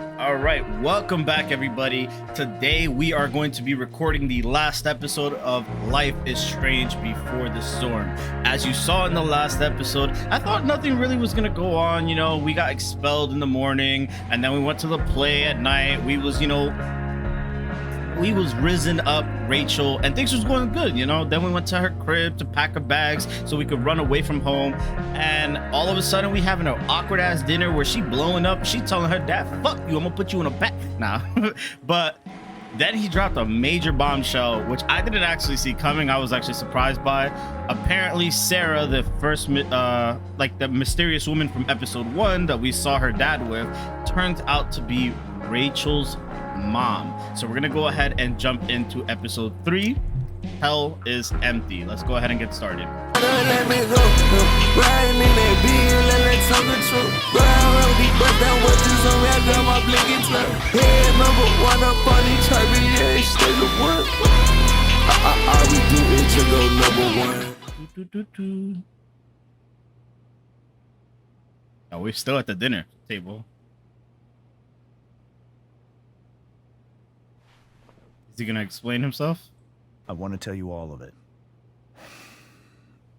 All right, welcome back, everybody. Today we are going to be recording the last episode of Life is Strange Before the Storm. As you saw in the last episode, I thought nothing really was gonna go on. You know, we got expelled in the morning, and then we went to the play at night. We was risen up Rachel, and things was going good, you know. Then we went to her crib to pack her bags so we could run away from home, and all of a sudden we having an awkward ass dinner where she blowing up, she telling her dad, fuck you, I'm gonna put you in a back now. But then he dropped a major bombshell, which I didn't actually see coming. I was actually surprised by. Apparently Sarah, the first like the mysterious woman from episode 1 that we saw her dad with, turns out to be Rachel's mom. So we're gonna go ahead and jump into episode 3. Hell is empty. Let's go ahead and get started. Oh, we're still at the dinner table. Is he gonna explain himself? I want to tell you all of it.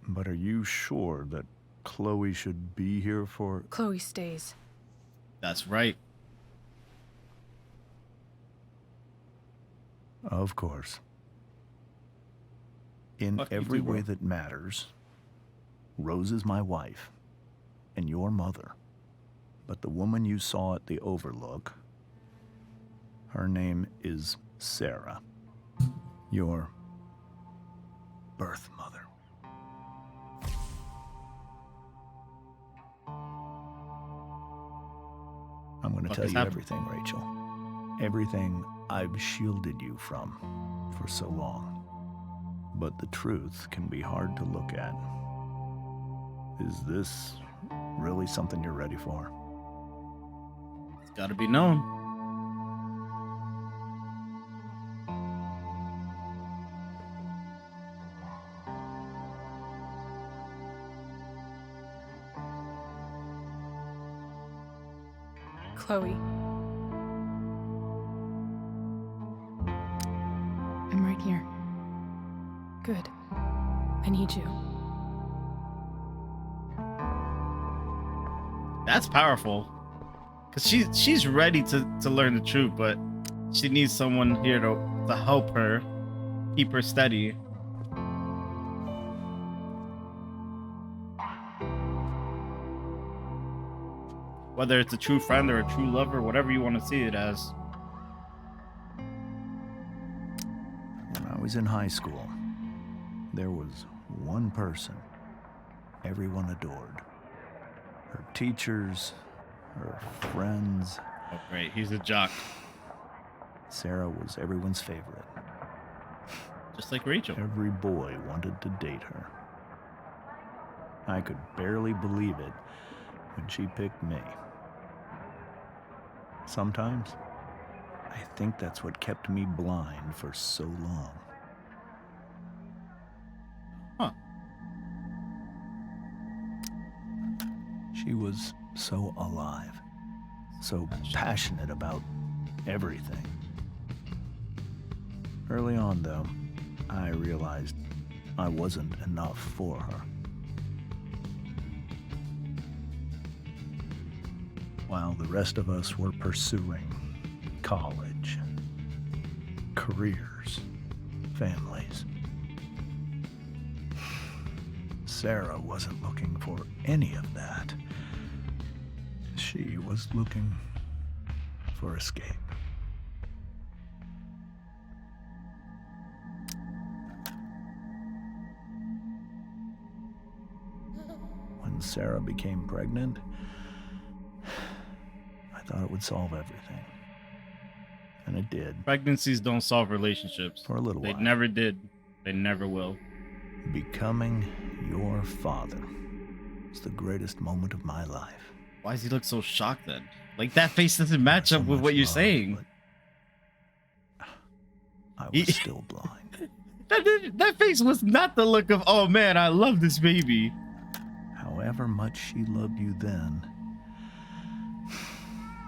But are you sure that Chloe should be here for... Chloe stays. That's right. Of course. In every way that matters, Rose is my wife and your mother. But the woman you saw at the Overlook, her name is Sarah, your birth mother. I'm going to tell you everything, Rachel. Everything I've shielded you from for so long. But the truth can be hard to look at. Is this really something you're ready for? It's gotta be known. Chloe. I'm right here. Good. I need you. That's powerful. Cause she's ready to learn the truth, but she needs someone here to help her keep her steady. Whether it's a true friend or a true lover, whatever you want to see it as. When I was in high school, there was one person everyone adored. Her teachers, her friends. Oh, great. He's a jock. Sarah was everyone's favorite. Just like Rachel. Every boy wanted to date her. I could barely believe it when she picked me. Sometimes, I think that's what kept me blind for so long. Huh. She was so alive, so passionate about everything. Early on, though, I realized I wasn't enough for her. While the rest of us were pursuing college, careers, families, Sarah wasn't looking for any of that. She was looking for escape. When Sarah became pregnant, I thought it would solve everything. And it did. Pregnancies don't solve relationships. For a little while. They never did. They never will. Becoming your father was the greatest moment of my life. Why does he look so shocked then? Like, that face doesn't match up with what you're saying. I was still blind. That face was not the look of, oh man, I love this baby. However much she loved you then,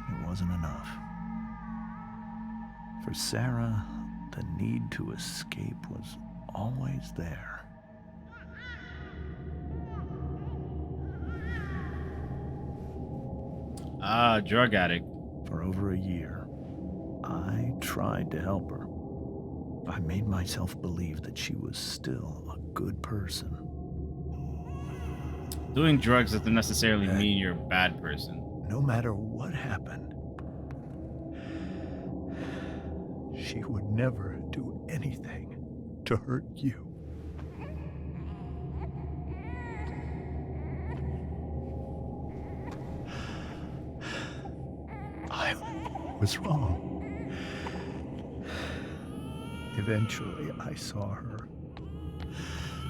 it wasn't enough. For Sarah, the need to escape was always there. Ah, drug addict. For over a year, I tried to help her. I made myself believe that she was still a good person. Doing drugs doesn't necessarily mean you're a bad person. No matter what happened, she would never do anything to hurt you. I was wrong. Eventually, I saw her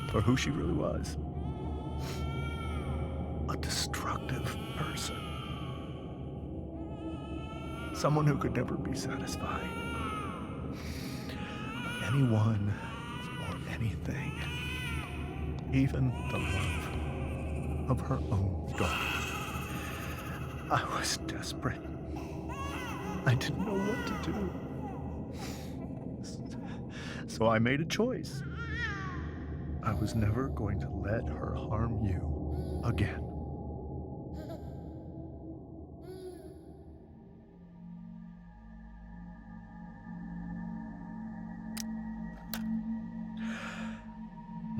for who she really was. A destructive person. Someone who could never be satisfied. Anyone or anything. Even the love of her own daughter. I was desperate. I didn't know what to do. So I made a choice. I was never going to let her harm you again.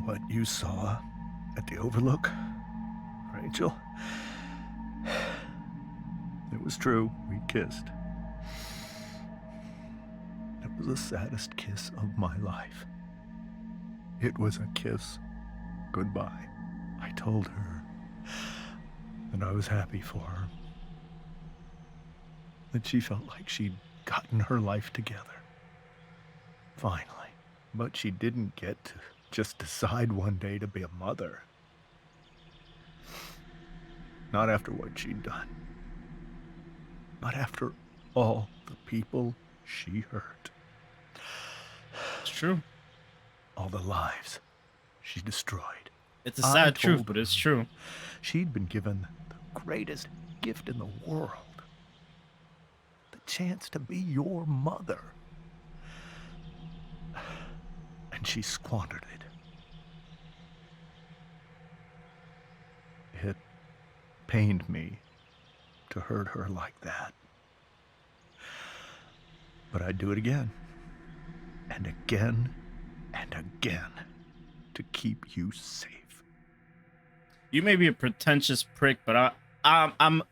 What you saw at the Overlook, Rachel, it was true. We kissed. It was the saddest kiss of my life. It was a kiss goodbye. I told her that I was happy for her. That she felt like she'd gotten her life together. Finally. But she didn't get to just decide one day to be a mother. Not after what she'd done. Not after all the people she hurt. It's true. All the lives she destroyed. It's a sad truth, but it's true. She'd been given the greatest gift in the world. The chance to be your mother. And she squandered it. It pained me to hurt her like that. But I'd do it again. And again. And again. To keep you safe. You may be a pretentious prick, but I'm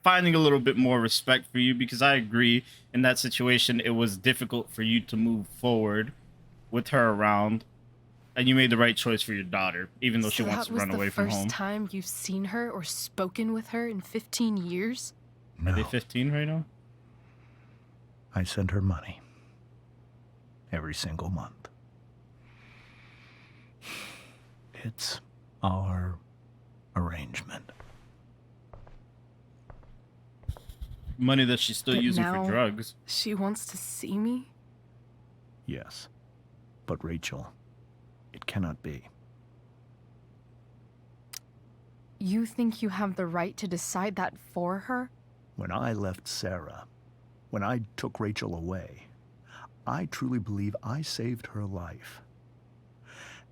finding a little bit more respect for you, because I agree in that situation it was difficult for you to move forward with her around, and you made the right choice for your daughter, even though she wants to run away from home. That was the first time you've seen her or spoken with her in 15 years? No. Are they 15 right now? I send her money. Every single month. It's our arrangement. Money that she's still But using now for drugs. She wants to see me? Yes. But Rachel, it cannot be. You think you have the right to decide that for her? When I left Sarah, when I took Rachel away, I truly believe I saved her life.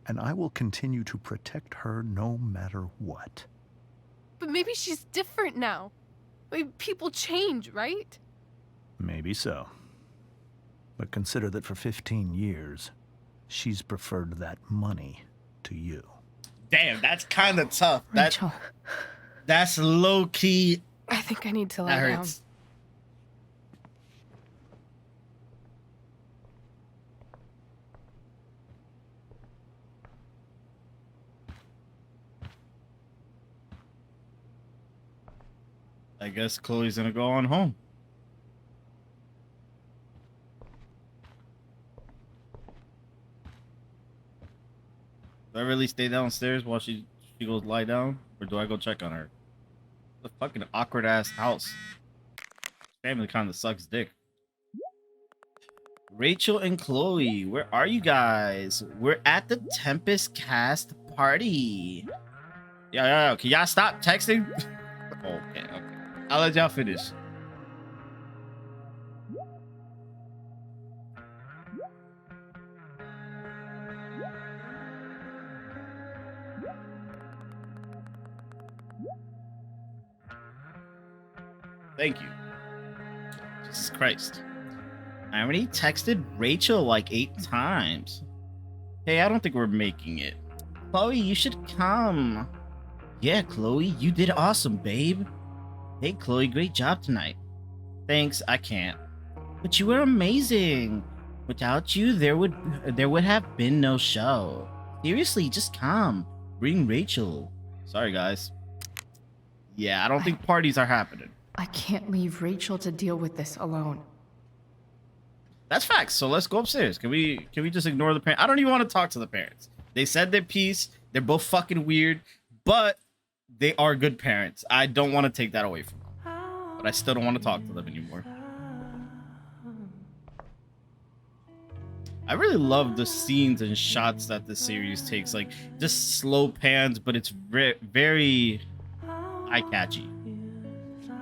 And I will continue to protect her no matter what. But maybe she's different now. Maybe people change, right? Maybe so. But consider that for 15 years, she's preferred that money to you. Damn, that's kind of tough. Rachel, That's low key. I think I need to lie That down. hurts. I guess Chloe's gonna go on home. Do I really stay downstairs while she goes lie down, or do I go check on her? The fucking awkward ass house. Family kind of sucks dick. Rachel and Chloe, where are you guys? We're at the Tempest cast party. Yeah. Can y'all stop texting? Okay. I'll let y'all finish. Thank you. Jesus Christ. I already texted Rachel like 8 times. Hey, I don't think we're making it. Chloe, you should come. Yeah, Chloe, you did awesome, babe. Hey, Chloe, great job tonight. Thanks, I can't. But you were amazing. Without you, there would have been no show. Seriously, just come. Bring Rachel. Sorry, guys. Yeah, I don't think parties are happening. I can't leave Rachel to deal with this alone. That's facts. So let's go upstairs. Can we just ignore the parents? I don't even want to talk to the parents. They said their piece. They're both fucking weird, but they are good parents. I don't want to take that away from them. But I still don't want to talk to them anymore. I really love the scenes and shots that the series takes. Like, just slow pans, but it's very eye-catchy.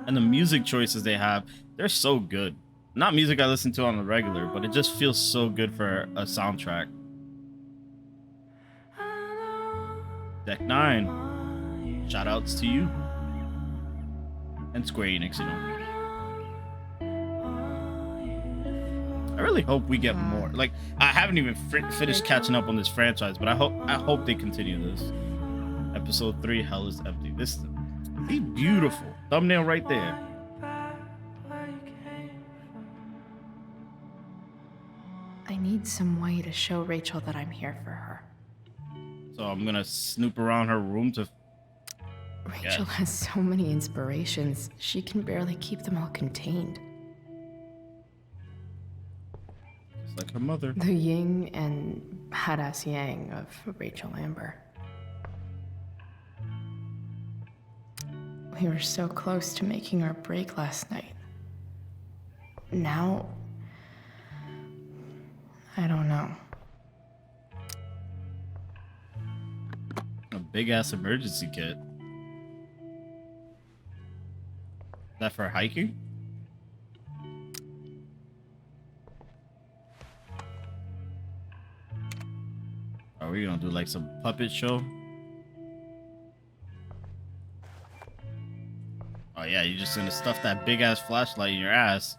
And the music choices they have, they're so good. Not music I listen to on the regular, but it just feels so good for a soundtrack. Deck 9. Shout outs to you. And Square Enix, you know. I really hope we get more. Like, I haven't even finished catching up on this franchise, but I hope they continue this. Episode 3, Hell is Empty. This is beautiful. Thumbnail right there. I need some way to show Rachel that I'm here for her. So I'm gonna snoop around her room to... Rachel has so many inspirations, she can barely keep them all contained. Just like her mother. The yin and badass yang of Rachel Amber. We were so close to making our break last night. Now, I don't know. A big ass emergency kit. Is that for hiking? Are we gonna do like some puppet show? Oh yeah, you're just gonna stuff that big ass flashlight in your ass.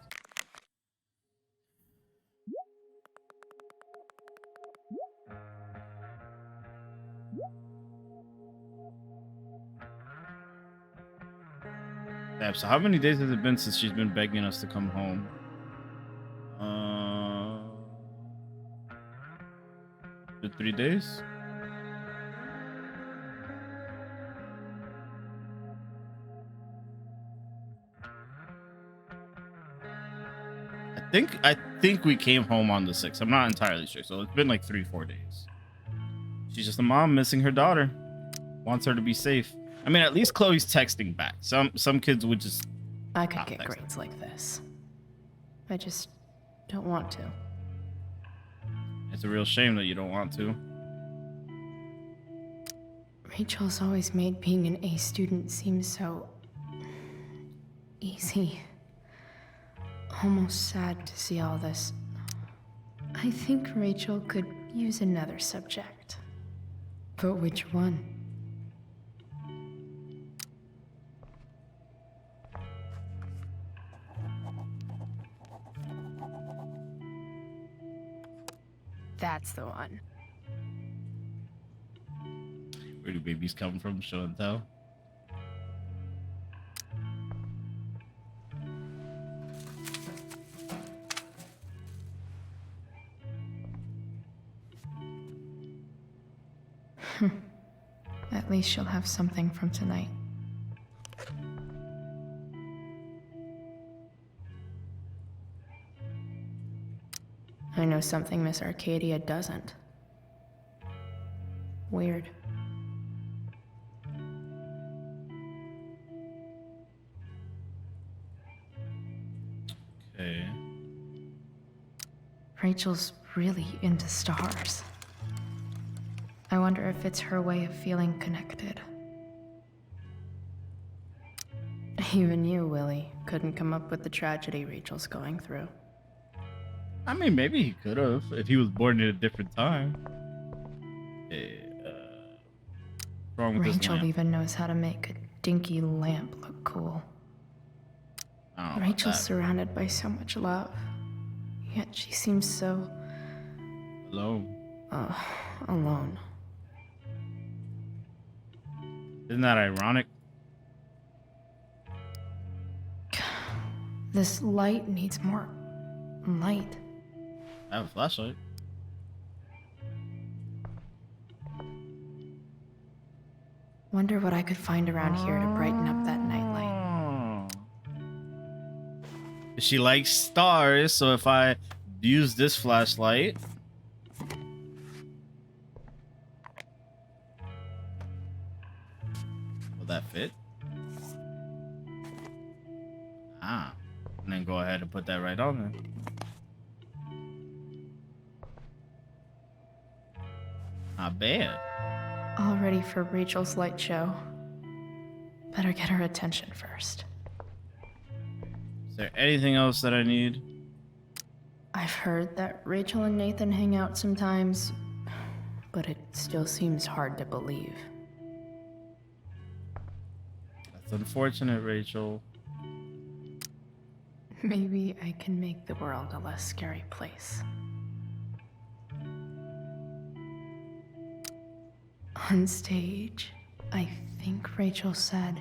Damn, so how many days has it been since she's been begging us to come home? 3 days? I think we came home on the 6th. I'm not entirely sure. So it's been like 3-4 days. She's just a mom missing her daughter. Wants her to be safe. I mean, at least Chloe's texting back. Some kids would just... I could get grades like this. I just don't want to. It's a real shame that you don't want to. Rachel's always made being an A student seem so... easy. Almost sad to see all this. I think Rachel could use another subject. But which one? That's the one. Where do babies come from? Show and tell. At least she'll have something from tonight. I know something Miss Arcadia doesn't. Weird. Okay. Rachel's really into stars. I wonder if it's her way of feeling connected. Even you, Willie, couldn't come up with the tragedy Rachel's going through. I mean, maybe he could have if he was born at a different time. What's wrong with this Rachel lamp? even knows how to make a dinky lamp look cool. I don't know about Rachel's that. surrounded by so much love, yet she seems so Alone. alone. Isn't that ironic? This light needs more light. I have a flashlight. Wonder what I could find around here to brighten up that nightlight. She likes stars, so if I use this flashlight, will that fit? Ah, and then go ahead and put that right on there. Not bad. All ready for Rachel's light show. Better get her attention first. Is there anything else that I need? I've heard that Rachel and Nathan hang out sometimes, but it still seems hard to believe. That's unfortunate, Rachel. Maybe I can make the world a less scary place. On stage, I think Rachel said,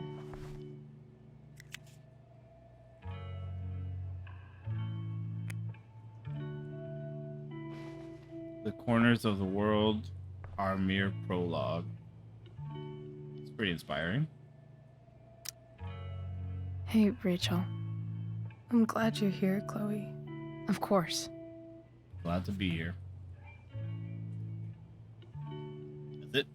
The corners of the world are mere prologue. It's pretty inspiring. Hey, Rachel. I'm glad you're here, Chloe. of course. Glad to be here. That's it.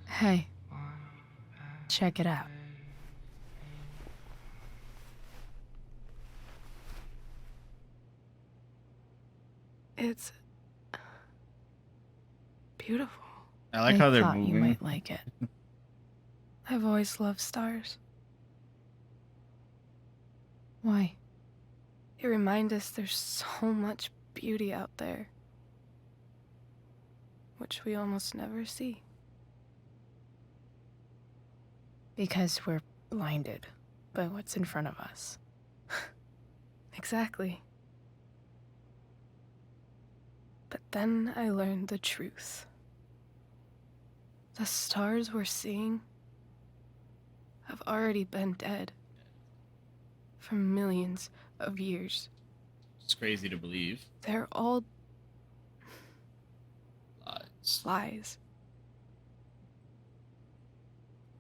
Hey, check it out. It's beautiful. I like how they're thought moving. you might like it. I've always loved stars. Why? They remind us there's so much beauty out there, which we almost never see. Because we're blinded by what's in front of us. Exactly. But then I learned the truth. The stars we're seeing have already been dead for millions of years. It's crazy to believe. They're all Lies. lies.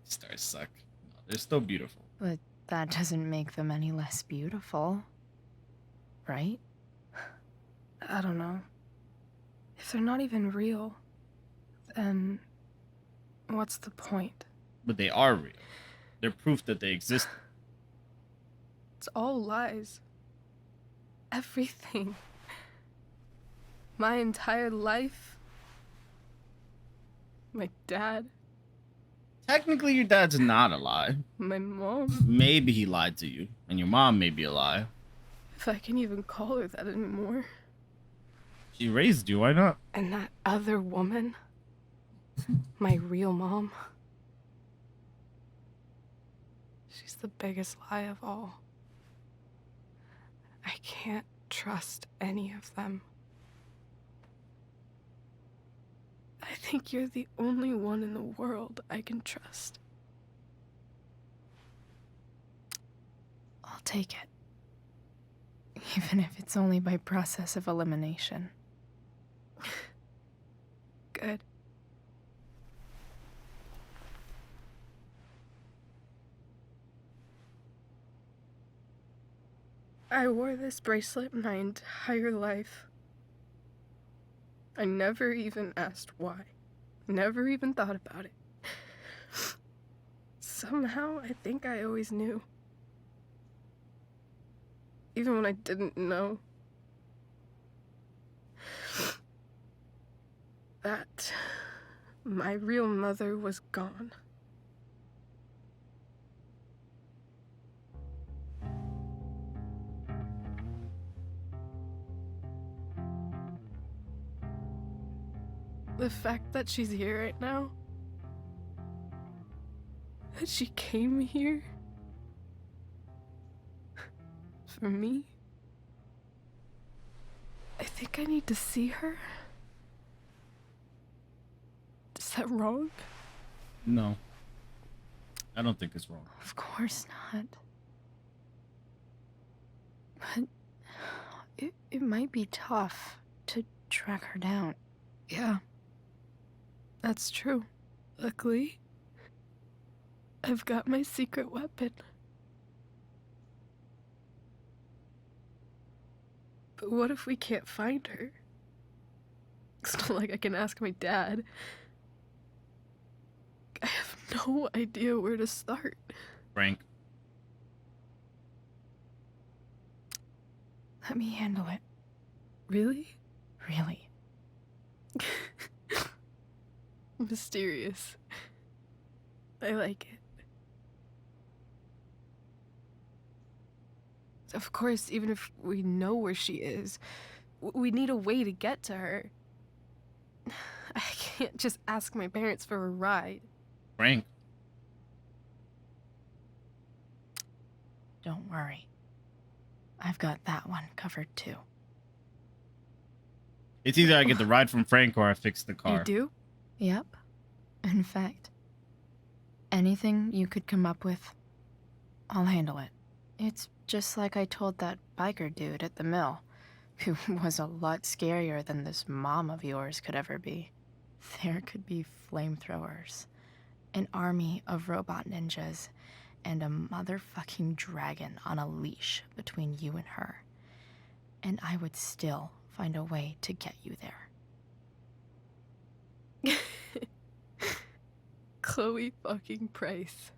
Stars suck. No, they're still beautiful. But that doesn't make them any less beautiful. Right? I don't know. If they're not even real, then what's the point? But they are real. They're proof that they exist. It's all lies. Everything. My entire life. My dad. Technically, your dad's not a lie. My mom. Maybe he lied to you. And your mom may be a lie. If I can even call her that anymore. She raised you, why not? And that other woman. My real mom. She's the biggest lie of all. I can't trust any of them. I think you're the only one in the world I can trust. I'll take it. Even if it's only by process of elimination. Good. I wore this bracelet my entire life. I never even asked why. Never even thought about it. Somehow, I think I always knew. Even when I didn't know. That my real mother was gone. The fact that she's here right now, that she came here for me, I think I need to see her. Is that wrong? No. I don't think it's wrong. Of course not. But it might be tough to track her down. Yeah. That's true. Luckily, I've got my secret weapon. But what if we can't find her? It's not like I can ask my dad. I have no idea where to start. Frank. Let me handle it. Really? Really. Mysterious. I like it. Of course, even if we know where she is, we need a way to get to her. I can't just ask my parents for a ride. Frank. Don't worry. I've got that one covered too. It's either I get the ride from Frank or I fix the car. You do? Yep. In fact, anything you could come up with, I'll handle it. It's just like I told that biker dude at the mill, who was a lot scarier than this mom of yours could ever be. There could be flamethrowers, an army of robot ninjas, and a motherfucking dragon on a leash between you and her. And I would still find a way to get you there. Chloe fucking Price.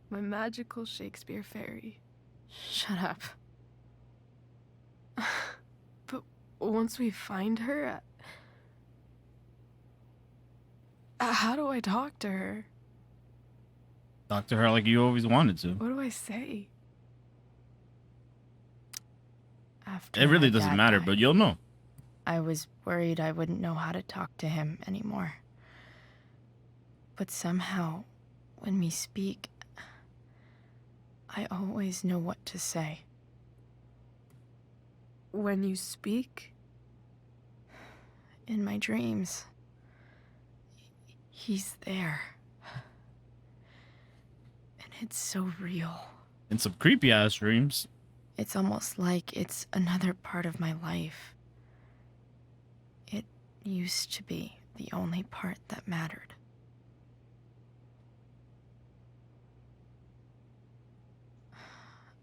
My magical Shakespeare fairy. Shut up. But once we find her, how do I talk to her? Talk to her like you always wanted to. What do I say? After It really my doesn't dad matter, died, but you'll know. I was worried I wouldn't know how to talk to him anymore. But somehow, when we speak, I always know what to say. When you speak? In my dreams, he's there. And it's so real. In some creepy ass dreams. It's almost like it's another part of my life. It used to be the only part that mattered.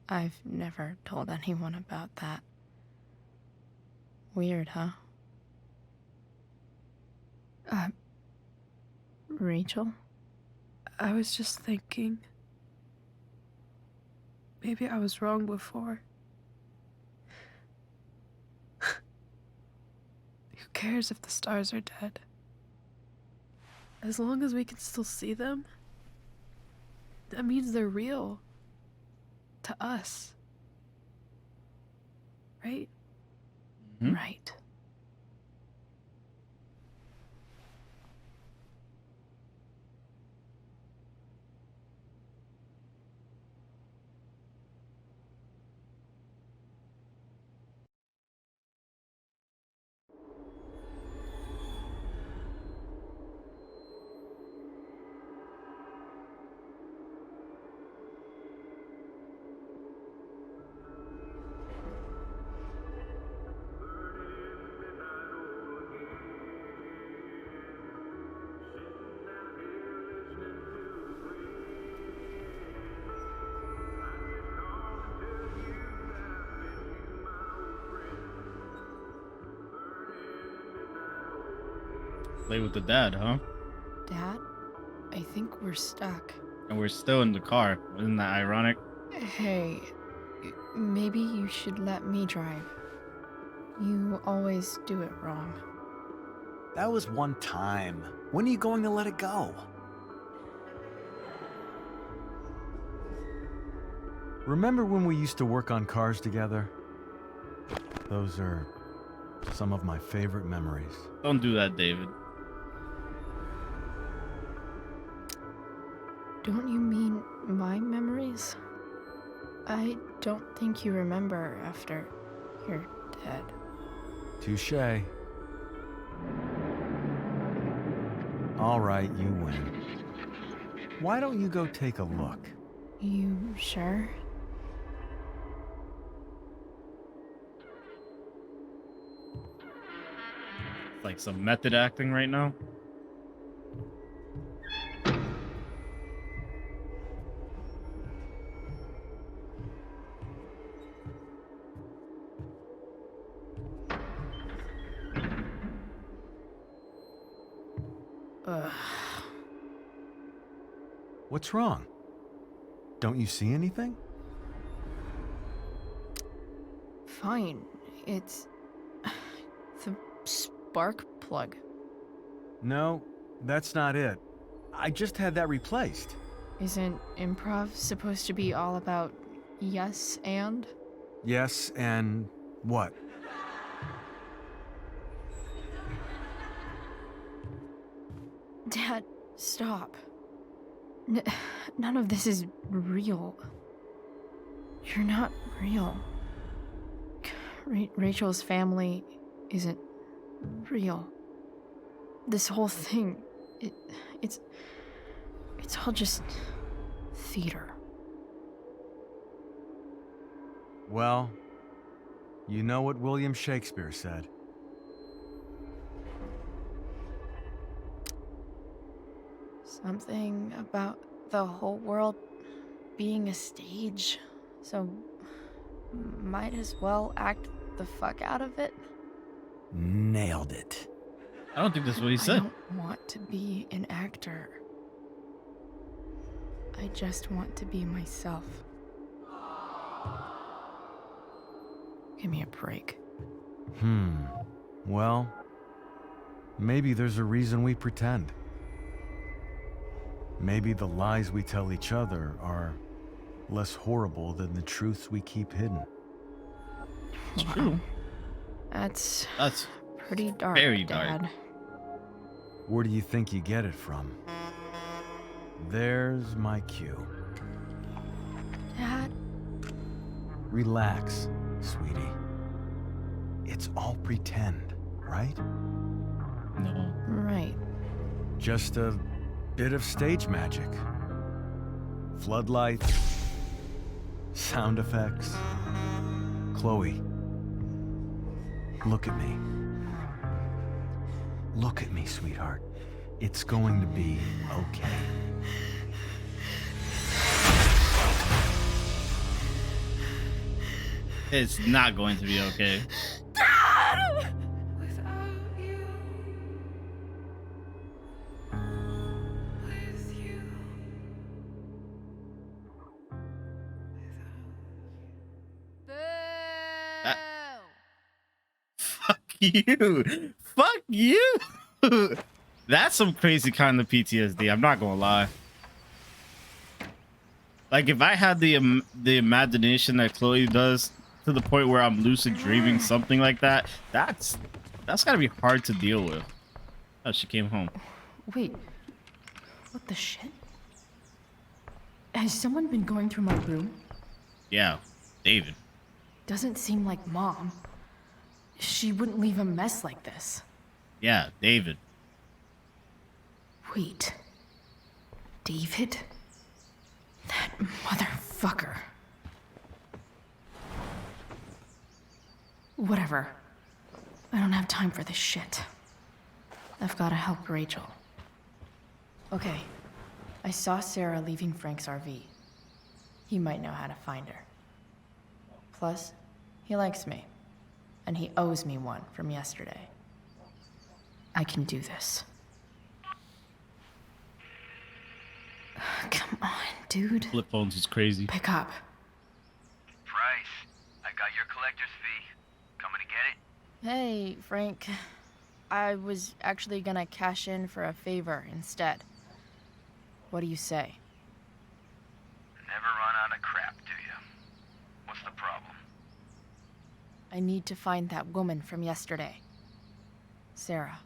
I've never told anyone about that. Weird, huh? Rachel? I was just thinking. Maybe I was wrong before. Who cares if the stars are dead? As long as we can still see them, that means they're real. To us. Right? Hmm? Right. Play with the dad, huh? Dad? I think we're stuck. And we're still in the car. Isn't that ironic? Hey, maybe you should let me drive. You always do it wrong. That was one time. When are you going to let it go? Remember when we used to work on cars together? Those are some of my favorite memories. Don't do that, David. Don't you mean my memories? I don't think you remember after you're dead. Touché. All right, you win. Why don't you go take a look? You sure? Like some method acting right now. Ugh. What's wrong? Don't you see anything? Fine. It's the spark plug. No, that's not it. I just had that replaced. Isn't improv supposed to be all about yes and? Yes, and what? Dad, stop. None of this is real. You're not real. Rachel's family isn't real. This whole thing, it's all just theater. Well, you know what William Shakespeare said. Something about the whole world being a stage, so might as well act the fuck out of it. Nailed it. I don't think that's what he I said. don't want to be an actor. I just want to be myself. Give me a break. Well, maybe there's a reason we pretend. Maybe the lies we tell each other are less horrible than the truths we keep hidden. It's true. That's pretty dark, very dark. Dad. Where do you think you get it from? There's my cue. Dad? Relax, sweetie. It's all pretend, right? No. Right. Just a bit of stage magic. Floodlights, sound effects. Chloe, look at me. Look at me, sweetheart. It's going to be okay. It's not going to be okay. Dad! Fuck you. Fuck you. That's some crazy kind of PTSD. I'm not gonna lie. Like if I had the imagination that Chloe does to the point where I'm lucid dreaming something like that, that's gotta be hard to deal with. Oh, she came home. Wait. What the shit? Has someone been going through my room? Yeah, David. Doesn't seem like Mom. She wouldn't leave a mess like this. Yeah, David. Wait. David? That motherfucker. Whatever. I don't have time for this shit. I've gotta help Rachel. Okay. I saw Sarah leaving Frank's RV. He might know how to find her. Plus, he likes me. And he owes me one from yesterday. I can do this. Dude, Flip phones is crazy. pick up. Price, I got your collector's fee. Coming to get it? Hey, Frank. I was actually gonna cash in for a favor instead. What do you say? Never run out of crap, do you? What's the problem? I need to find that woman from yesterday. Sarah.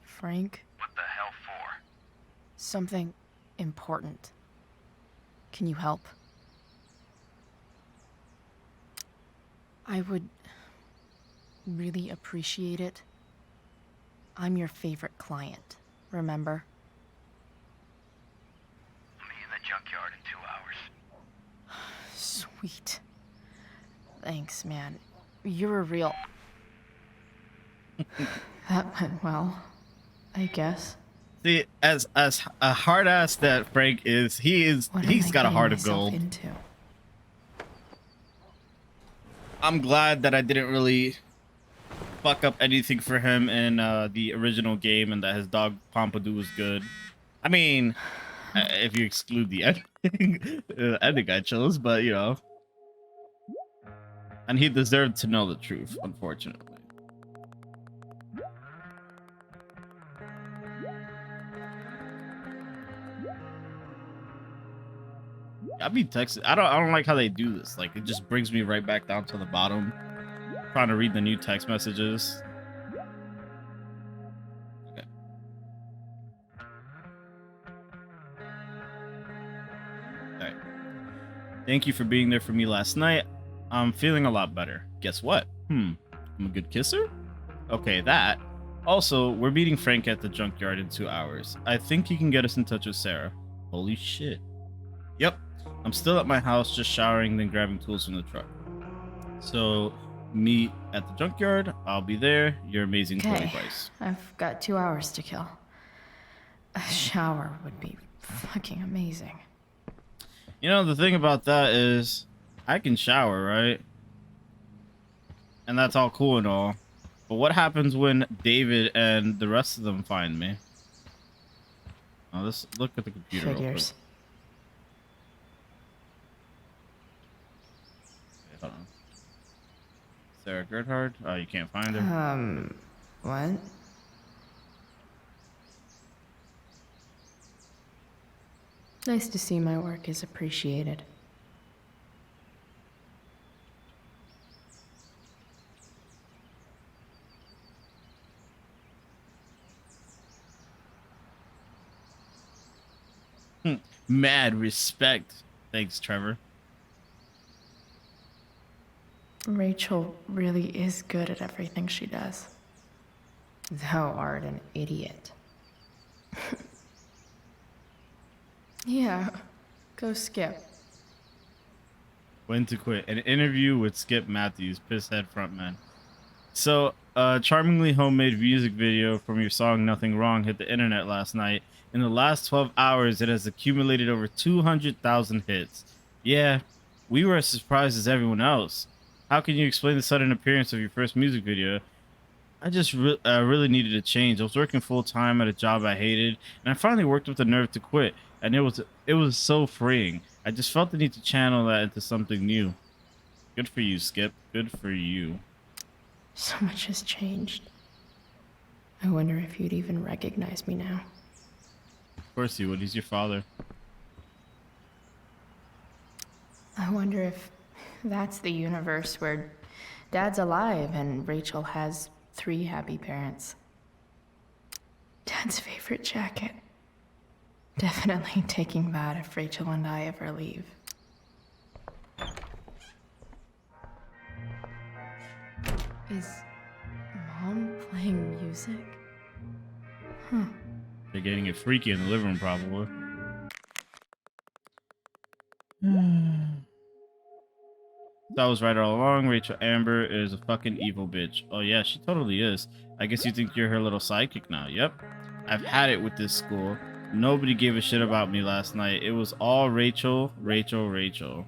Frank, What the hell for? something important. Can you help? I would really appreciate it. I'm your favorite client, remember? I'll meet you in the junkyard in 2 hours. Sweet. Thanks, man. You're a real... That went well, I guess. See, as a hard ass that Frank is, he's What am I got a heart getting of gold. myself into? I'm glad that I didn't really fuck up anything for him in the original game, and that his dog Pompidou was good. I mean, if you exclude the ending, ending I chose, but you know, and he deserved to know the truth, unfortunately. I'd be texting. I don't like how they do this. Like, it just brings me right back down to the bottom, trying to read the new text messages. Okay. All right. Thank you for being there for me last night. I'm feeling a lot better. Guess what? I'm a good kisser? Okay, that. Also, we're meeting Frank at the junkyard in 2 hours. I think he can get us in touch with Sarah. Holy shit. Yep. I'm still at my house, just showering, then grabbing tools from the truck. So, meet at the junkyard. I'll be there. Your amazing Chloe Okay, Bryce. I've got 2 hours to kill. A shower would be fucking amazing. You know, the thing about that is, I can shower, right? And that's all cool and all. But what happens when David and the rest of them find me? Oh, let's look at the computer real quick. Figures. Hold on. Sarah Gerhard? Oh, you can't find her? What? Nice to see my work is appreciated. Mad respect. Thanks, Trevor. Rachel really is good at everything she does. Thou art an idiot. Yeah, go Skip. When to quit. An interview with Skip Matthews, Pisshead frontman. So, a charmingly homemade music video from your song Nothing Wrong hit the internet last night. In the last 12 hours, it has accumulated over 200,000 hits. Yeah, we were as surprised as everyone else. How can you explain the sudden appearance of your first music video? I just really needed a change. I was working full-time at a job I hated, and I finally worked up the nerve to quit, and it was so freeing. I just felt the need to channel that into something new. Good for you, Skip. Good for you. So much has changed. I wonder if you'd even recognize me now. Of course he would. He's your father. I wonder if that's the universe where Dad's alive and Rachel has 3 happy parents. Dad's favorite jacket. Definitely taking that if Rachel and I ever leave. Is Mom playing music? Huh. They're getting it freaky in the living room, probably. So I was right all along. Rachel Amber is a fucking evil bitch. Oh yeah, she totally is. I guess you think you're her little sidekick now. Yep. I've had it with this school. Nobody gave a shit about me last night. It was all Rachel, Rachel, Rachel.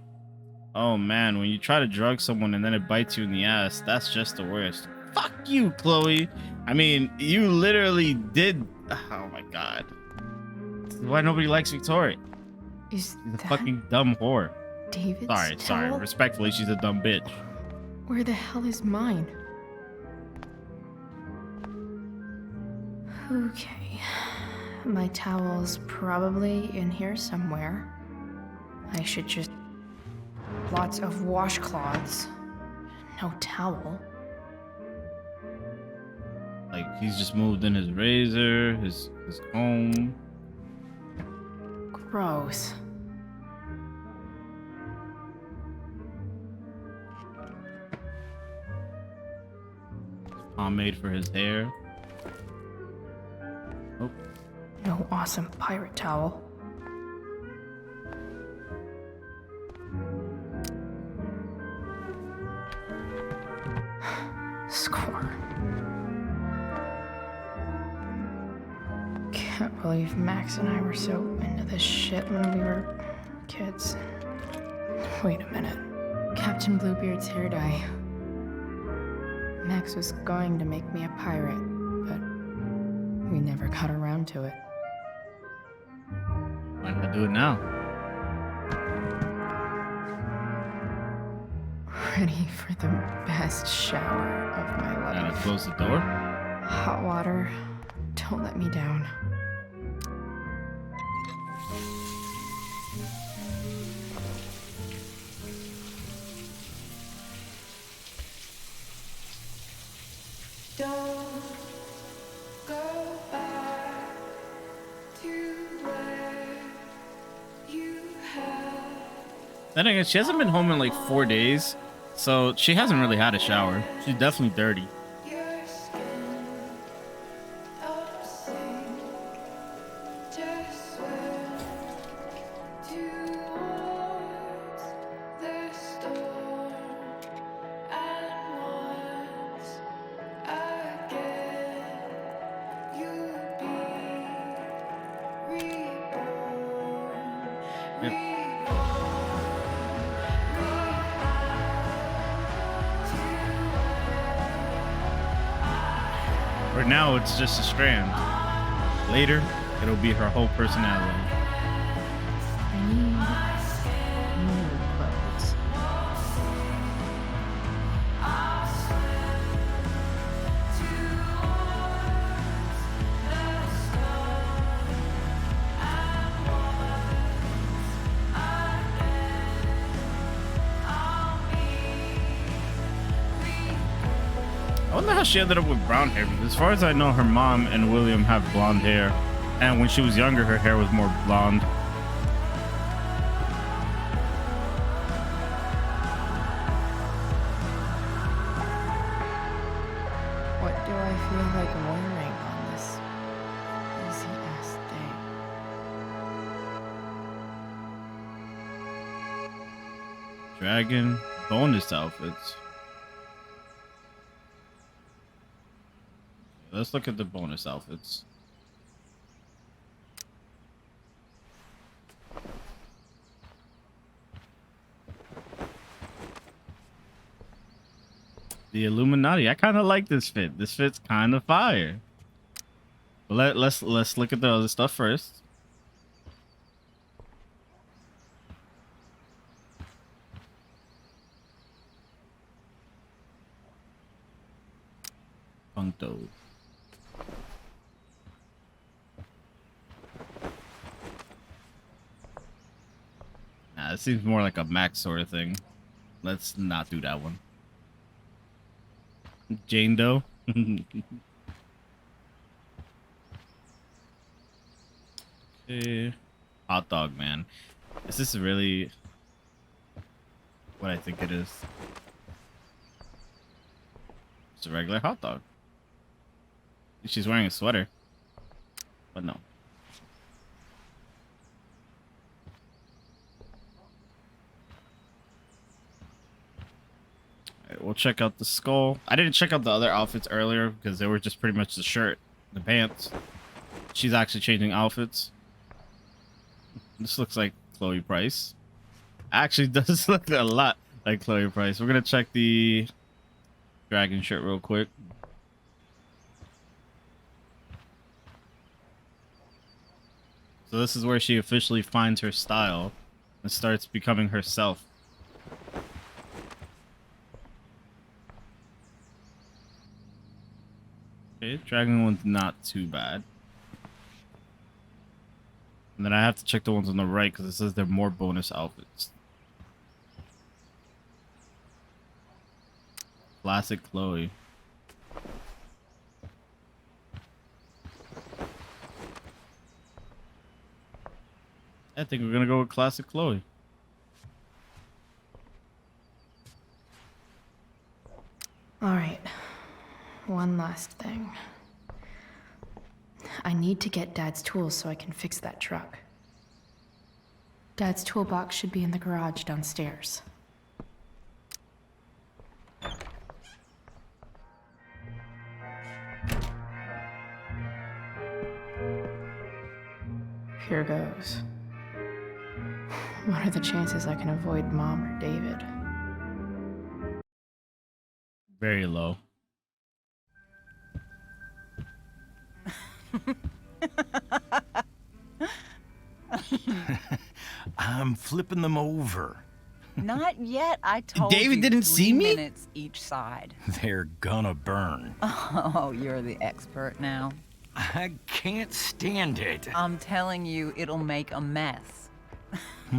Oh man, when you try to drug someone and then it bites you in the ass, that's just the worst. Fuck you, Chloe. I mean, you literally did Oh my god. This is why nobody likes Victoria. Is She's a that fucking dumb whore. David's Sorry. towel? Respectfully, she's a dumb bitch. Where the hell is mine? Okay. My towel's probably in here somewhere. I should just... Lots of washcloths. No towel. Like, he's just moved in his razor, his comb. Gross. Pomade for his hair. Oh, No awesome pirate towel. Score. Can't believe Max and I were so into this shit when we were kids. Wait a minute. Captain Bluebeard's hair dye. Max was going to make me a pirate, but we never got around to it. why not do it now? Ready for the best shower of my Gotta life. close the door. Hot water, don't let me down. Don't go back to where you have Then again, she hasn't been home in like 4 days, so she hasn't really had a shower. She's definitely dirty. your skin. Don't sing, just swim towards the storm. And once again, you'll be reborn. Yep. For now, it's just a strand. Later, it'll be her whole personality. I need new clothes. I wonder how she ended up with brown hair. Because as far as I know, her mom and William have blonde hair. And when she was younger, her hair was more blonde. What do I feel like wearing on this busy ass day? Dragon bonus outfits. Let's look at the bonus outfits. The Illuminati. I kind of like this fit. This fit's kind of fire. But let's look at the other stuff first. Puncto. Nah, it seems more like a Max sort of thing. Let's not do that one. Jane Doe. Okay. Hot dog man. Is this really what I think it is? It's a regular hot dog. She's wearing a sweater. But no. Alright, we'll check out the skull. I didn't check out the other outfits earlier because they were just pretty much the shirt, the pants. She's actually changing outfits. This looks like Chloe Price. Actually does look a lot like Chloe Price. We're gonna check the dragon shirt real quick. So this is where she officially finds her style and starts becoming herself. Okay, dragon one's not too bad. And then I have to check the ones on the right because it says they're more bonus outfits. Classic Chloe. I think we're gonna go with classic Chloe. All right. One last thing. I need to get Dad's tools so I can fix that truck. Dad's toolbox should be in the garage downstairs. Here goes. What are the chances I can avoid Mom or David? Very low. I'm flipping them over. Not yet. I told David you didn't 3 see me? minutes each side. They're gonna burn. Oh, you're the expert now. I can't stand it. I'm telling you, it'll make a mess. You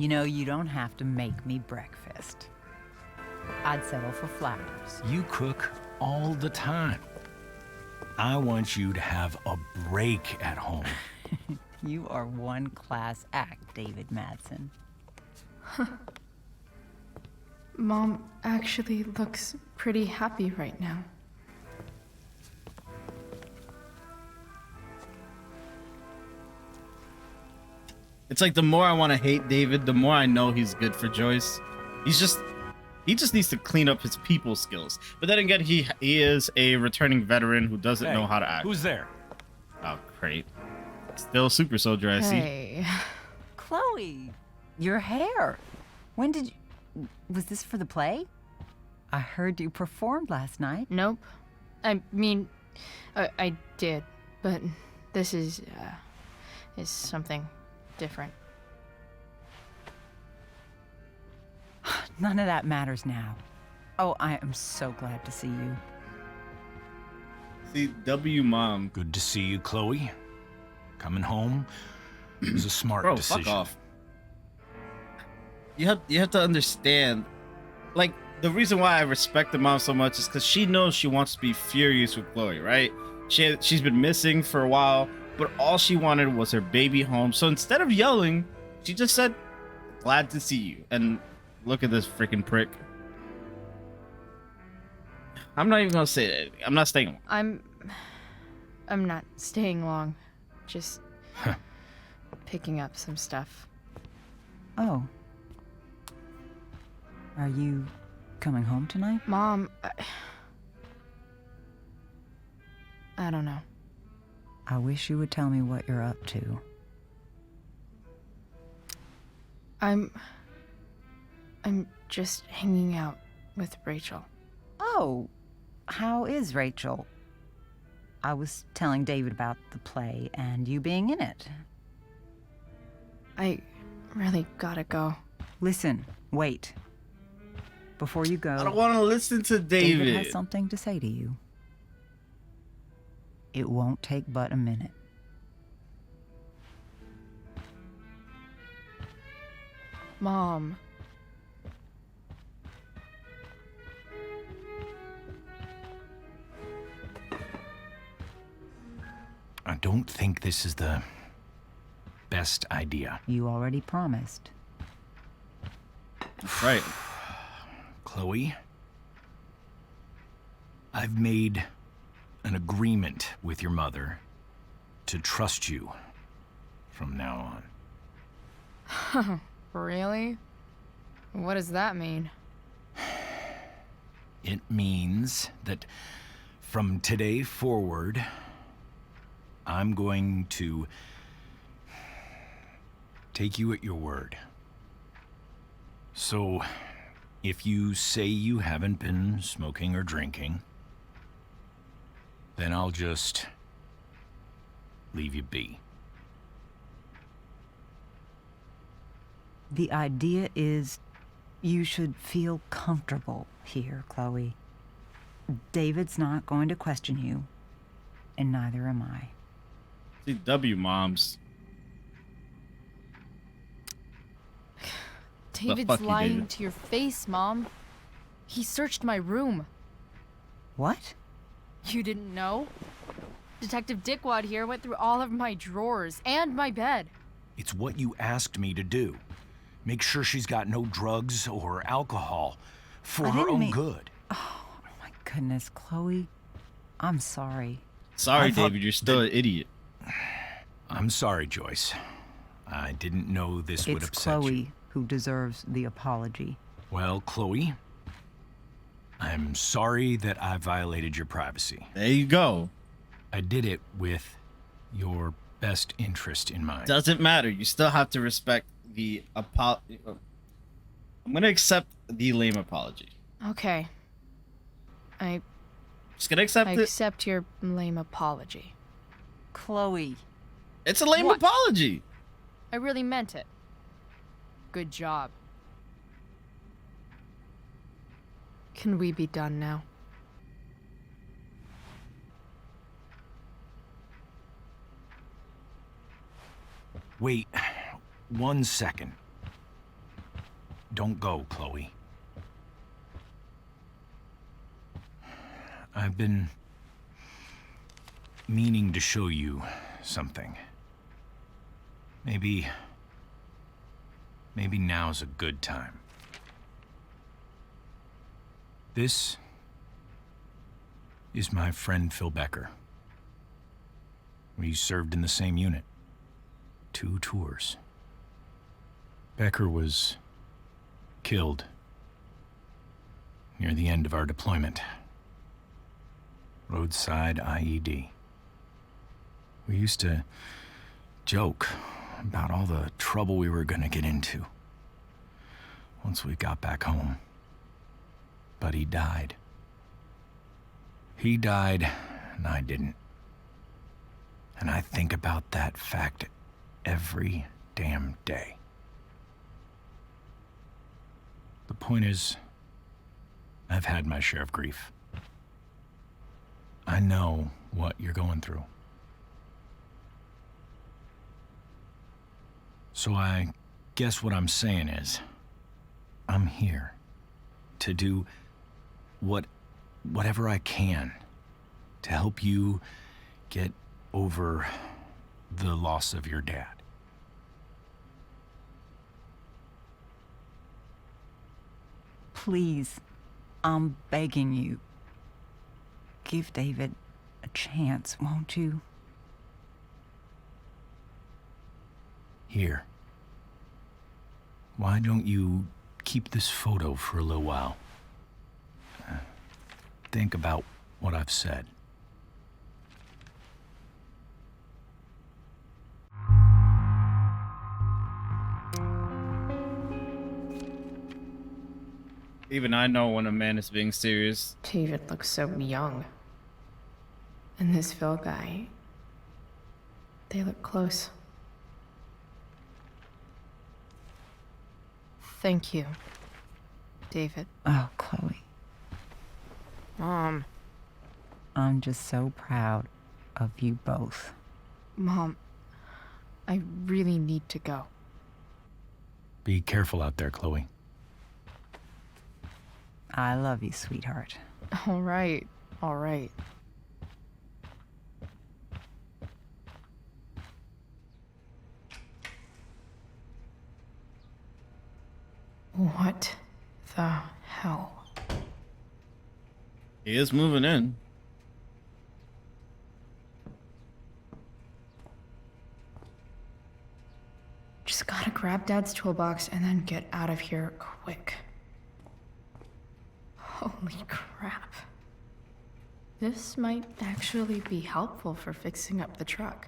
know, you don't have to make me breakfast. I'd settle for flowers. You cook all the time. I want you to have a break at home. You are one class act, David Madsen. Mom actually looks pretty happy right now. It's like the more I want to hate David, the more I know he's good for Joyce. He just needs to clean up his people skills. But then again, he is a returning veteran who doesn't know how to act. Who's there? Oh, great. Still super soldier, I see. Hey. Chloe, your hair. When did you... Was this for the play? I heard you performed last night. Nope. I mean, I did, but this is something different. None of that matters now. Oh, I am so glad to see you. See, W Mom. Good to see you, Chloe. Coming home was a smart Bro, decision. fuck off. You have to understand, like, the reason why I respect the mom so much is because she knows she wants to be furious with Chloe, right? She's been missing for a while, but all she wanted was her baby home. So instead of yelling, she just said, "Glad to see you." And look at this freaking prick. I'm not even gonna say that. I'm not staying. I'm not staying long. Just picking up some stuff. Oh. Are you coming home tonight? Mom, I don't know. I wish you would tell me what you're up to. I'm just hanging out with Rachel. Oh, how is Rachel? I was telling David about the play and you being in it. I really gotta go. Listen, wait. Before you go, I don't want to listen to David has David. something to say to you. It won't take but a minute. Mom. I don't think this is the best idea. You already promised. That's right. Chloe, I've made an agreement with your mother to trust you from now on. Really? What does that mean? It means that from today forward, I'm going to take you at your word. So, if you say you haven't been smoking or drinking, then I'll just leave you be. The idea is you should feel comfortable here, Chloe. David's not going to question you, and neither am I. CW moms. David's fuck you, lying David. to your face, Mom. He searched my room. What? You didn't know? Detective Dickwad here went through all of my drawers and my bed. It's what you asked me to do. Make sure she's got no drugs or alcohol for I her didn't own mean- good. Oh my goodness, Chloe. I'm sorry. Sorry, I thought David, you're still an idiot. I'm sorry, Joyce. I didn't know this would It's upset Chloe you. who deserves the apology. Well, Chloe, I'm sorry that I violated your privacy. There you go. I did it with your best interest in mind. Doesn't matter. You still have to respect the apology. I'm gonna accept the lame apology. Okay. I Just gonna accept it. accept your lame apology. Chloe. It's a lame What? apology. I really meant it. Good job. Can we be done now? Wait 1 second. Don't go, Chloe. I've been meaning to show you something. Maybe now's a good time. This is my friend Phil Becker. We served in the same unit. 2 tours. Becker was killed near the end of our deployment. Roadside IED. We used to joke about all the trouble we were gonna get into once we got back home. But he died. He died, and I didn't. And I think about that fact every damn day. The point is, I've had my share of grief. I know what you're going through. So I guess what I'm saying is, I'm here to do whatever I can to help you get over the loss of your dad. Please, I'm begging you. Give David a chance, won't you? Here. Why don't you keep this photo for a little while? Think about what I've said. Even I know when a man is being serious. David looks so young. And this Phil guy, they look close. Thank you, David. Oh, Chloe. Mom. I'm just so proud of you both. Mom, I really need to go. Be careful out there, Chloe. I love you, sweetheart. All right, all right. What the hell? He is moving in. Just gotta grab Dad's toolbox and then get out of here quick. Holy crap. This might actually be helpful for fixing up the truck.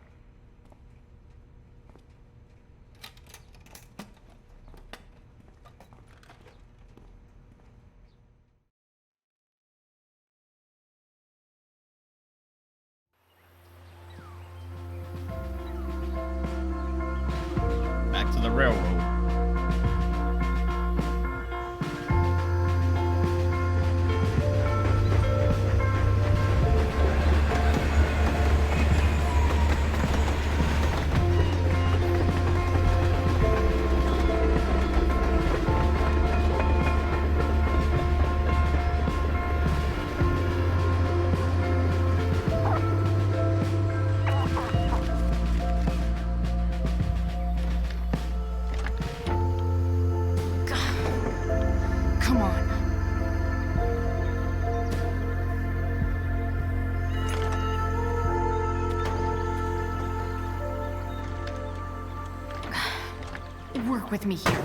Work with me here.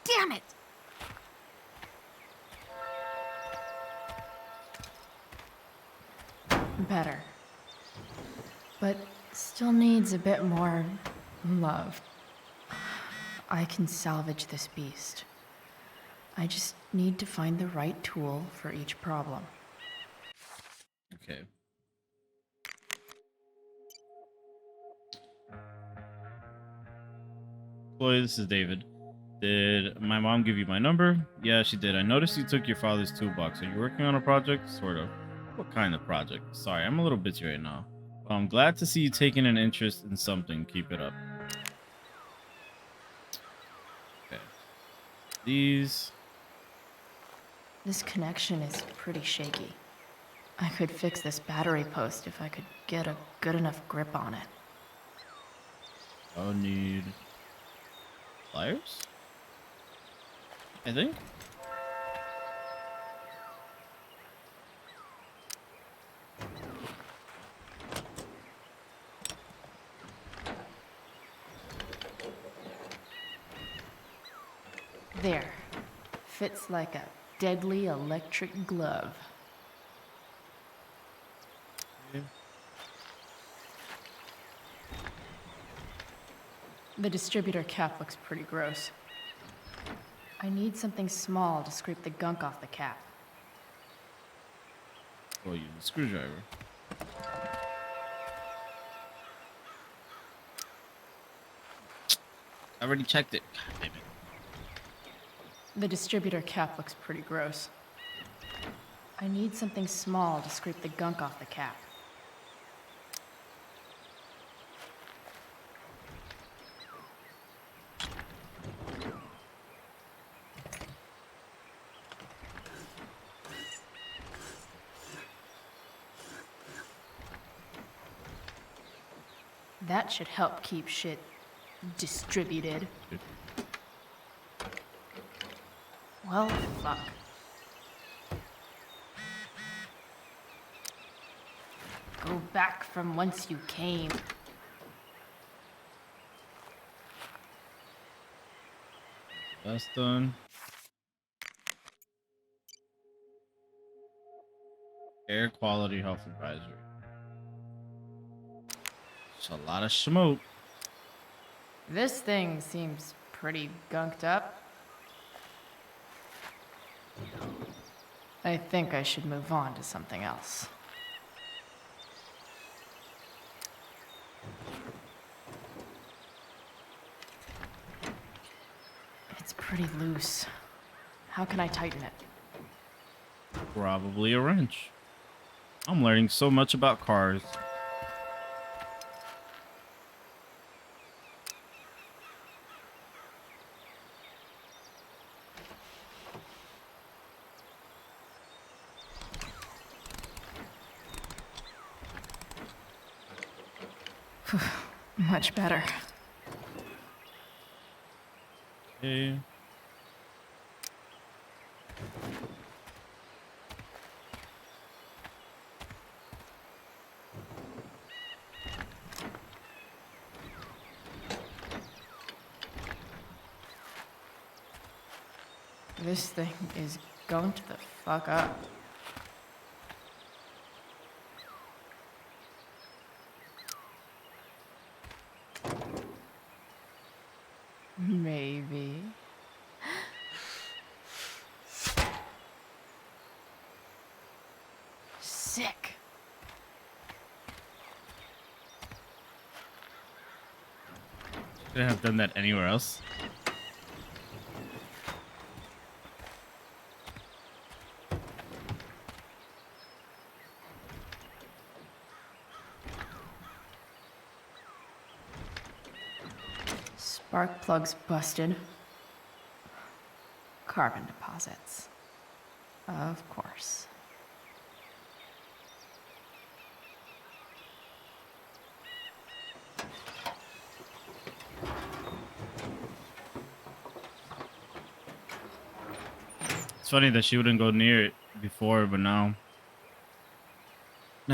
Damn it! Better. But still needs a bit more love. I can salvage this beast. I just need to find the right tool for each problem. Okay. Chloe, this is David. Did my mom give you my number? Yeah, she did. I noticed you took your father's toolbox. Are you working on a project? Sort of. What kind of project? Sorry, I'm a little busy right now. Well, I'm glad to see you taking an interest in something. Keep it up. Okay. These. This connection is pretty shaky. I could fix this battery post if I could get a good enough grip on it. I'll need pliers, I think. There. Fits like a deadly electric glove. Okay. The distributor cap looks pretty gross. I need something small to scrape the gunk off the cap. Oh, use a screwdriver. I already checked it. God damn it. The distributor cap looks pretty gross. I need something small to scrape the gunk off the cap. That should help keep shit distributed. Well, fuck. Go back from whence you came. That's done. Air quality health advisory. It's a lot of smoke. This thing seems pretty gunked up. I think I should move on to something else. It's pretty loose. How can I tighten it? Probably a wrench. I'm learning so much about cars. Much better. Okay. This thing is gunked the fuck up. Maybe. Sick. Could I have done that anywhere else? Spark plugs busted. Carbon deposits. Of course. It's funny that she wouldn't go near it before, but now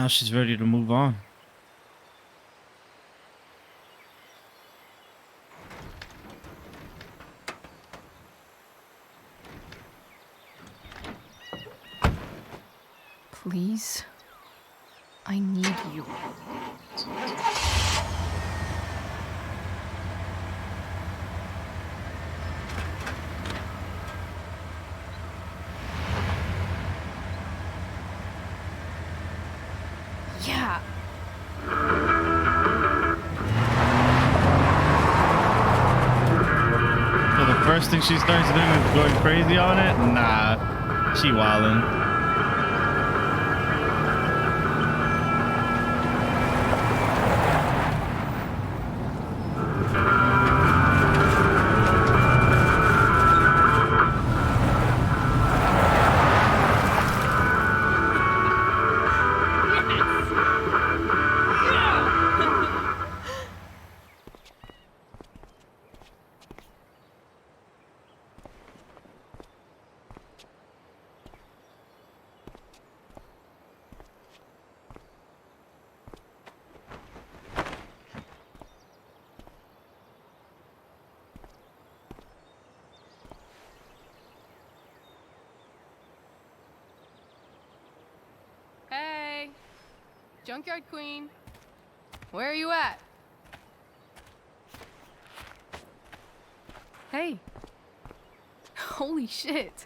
she's ready to move on. Please? I need you. Yeah. So the first thing she starts doing is going crazy on it? Nah, she wildin'. Hey, Junkyard Queen, where are you at? Hey, holy shit,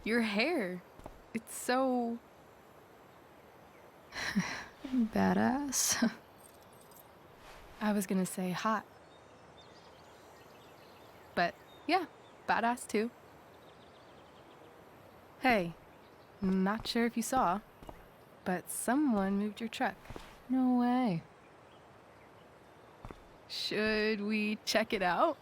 your hair, it's so... Badass. I was gonna say hot. But yeah, badass too. Hey, not sure if you saw, but someone moved your truck. No way. Should we check it out?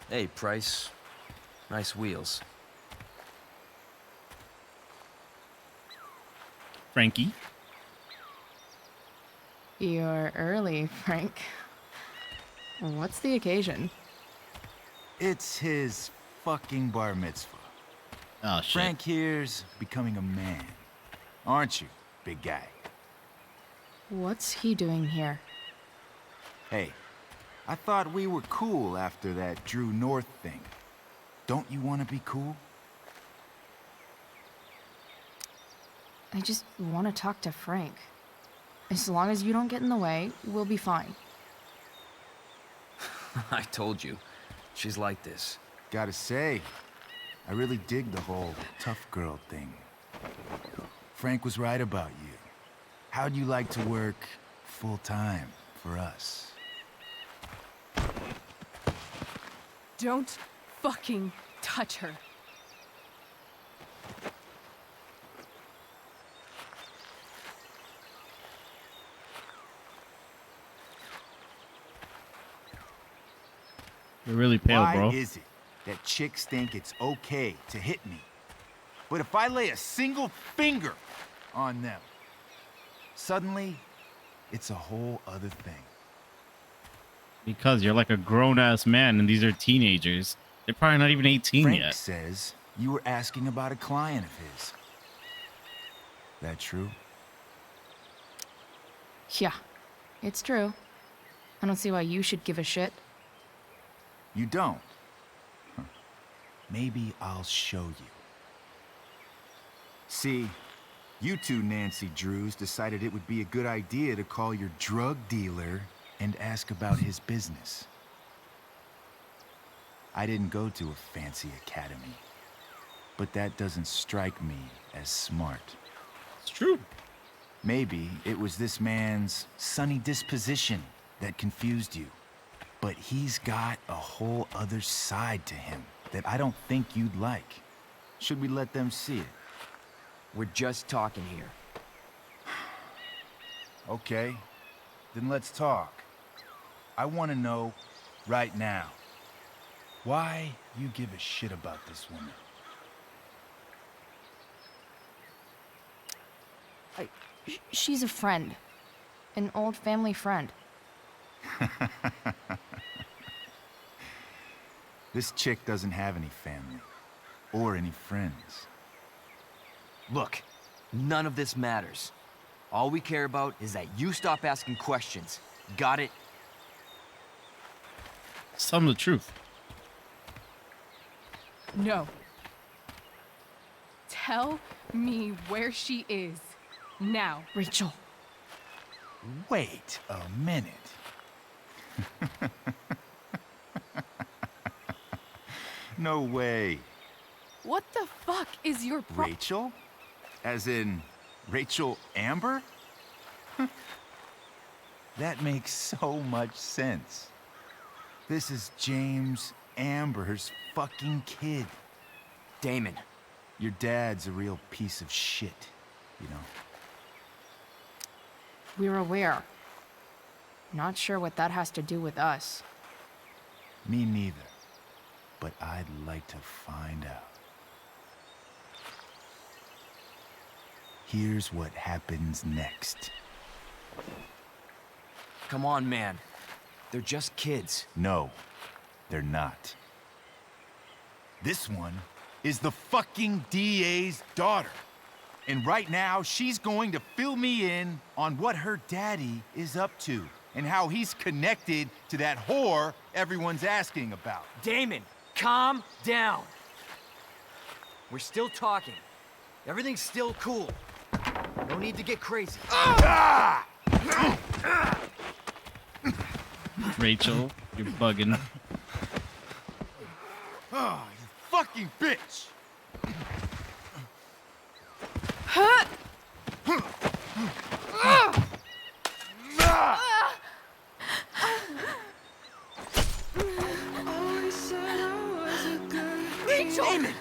Hey, Price. Nice wheels. Frankie. You're early, Frank. What's the occasion? It's his fucking bar mitzvah. Oh, shit. Frank here's becoming a man. Aren't you, big guy? What's he doing here? Hey, I thought we were cool after that Drew North thing. Don't you want to be cool? I just want to talk to Frank. As long as you don't get in the way, we'll be fine. I told you. She's like this. Gotta say, I really dig the whole tough girl thing. Frank was right about you. How'd you like to work full time for us? Don't fucking touch her. You're really pale, Why bro. is it that chicks think it's okay to hit me? But if I lay a single finger on them, suddenly, it's a whole other thing. Because you're like a grown-ass man and these are teenagers. They're probably not even 18 Frank yet. says you were asking about a client of his. That true? Yeah, it's true. I don't see why you should give a shit. You don't? Huh. Maybe I'll show you. See, you two Nancy Drews decided it would be a good idea to call your drug dealer and ask about his business. I didn't go to a fancy academy, but that doesn't strike me as smart. It's true. Maybe it was this man's sunny disposition that confused you. But he's got a whole other side to him that I don't think you'd like. Should we let them see it? We're just talking here. Okay, then let's talk. I want to know right now why you give a shit about this woman. She's a friend. An old family friend. This chick doesn't have any family. Or any friends. Look, none of this matters. All we care about is that you stop asking questions. Got it? Tell them the truth. No. Tell me where she is. Now. Rachel. Wait a minute. No way. What the fuck is your Rachel? As in, Rachel Amber? That makes so much sense. This is James Amber's fucking kid. Damon. Your dad's a real piece of shit, you know? We're aware. Not sure what that has to do with us. Me neither. But I'd like to find out. Here's what happens next. Come on, man. They're just kids. No, they're not. This one is the fucking DA's daughter. And right now, she's going to fill me in on what her daddy is up to and how he's connected to that whore everyone's asking about. Damon, calm down. We're still talking. Everything's still cool. No need to get crazy. Rachel, you're bugging. Oh, you fucking bitch! Rachel! Damon!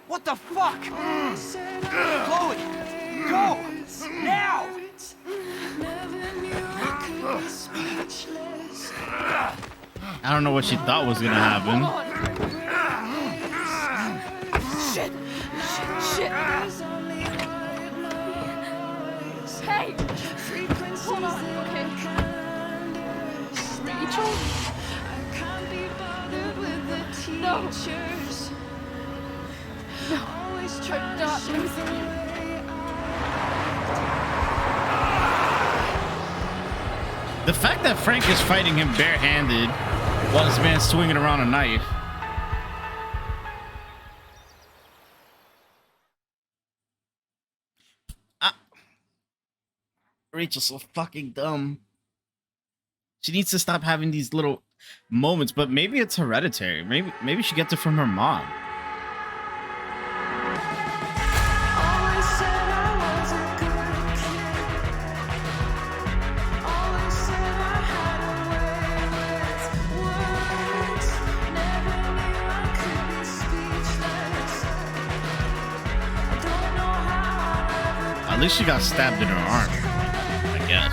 What the fuck? Chloe! Go! Now! I don't know what she thought was gonna happen. Shit! Shit! Hey! Hold on, okay? Rachel? No! No! I'm not losing you. The fact that Frank is fighting him barehanded while this man's swinging around a knife. Rachel's so fucking dumb. She needs to stop having these little moments, but maybe it's hereditary. Maybe she gets it from her mom. At least she got stabbed in her arm, I guess.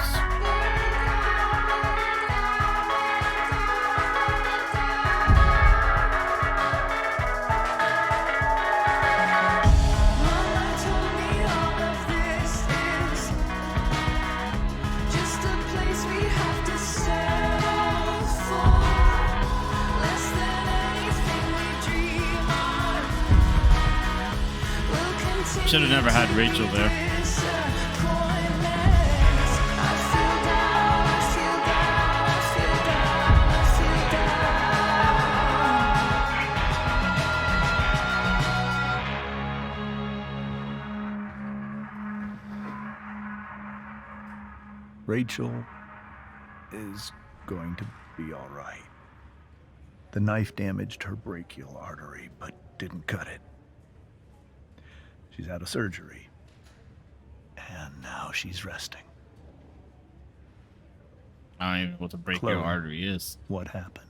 Should have never had Rachel there. Rachel is going to be all right. The knife damaged her brachial artery, but didn't cut it. She's out of surgery, and now she's resting. I don't even know what the brachial Chloe, artery is. What happened?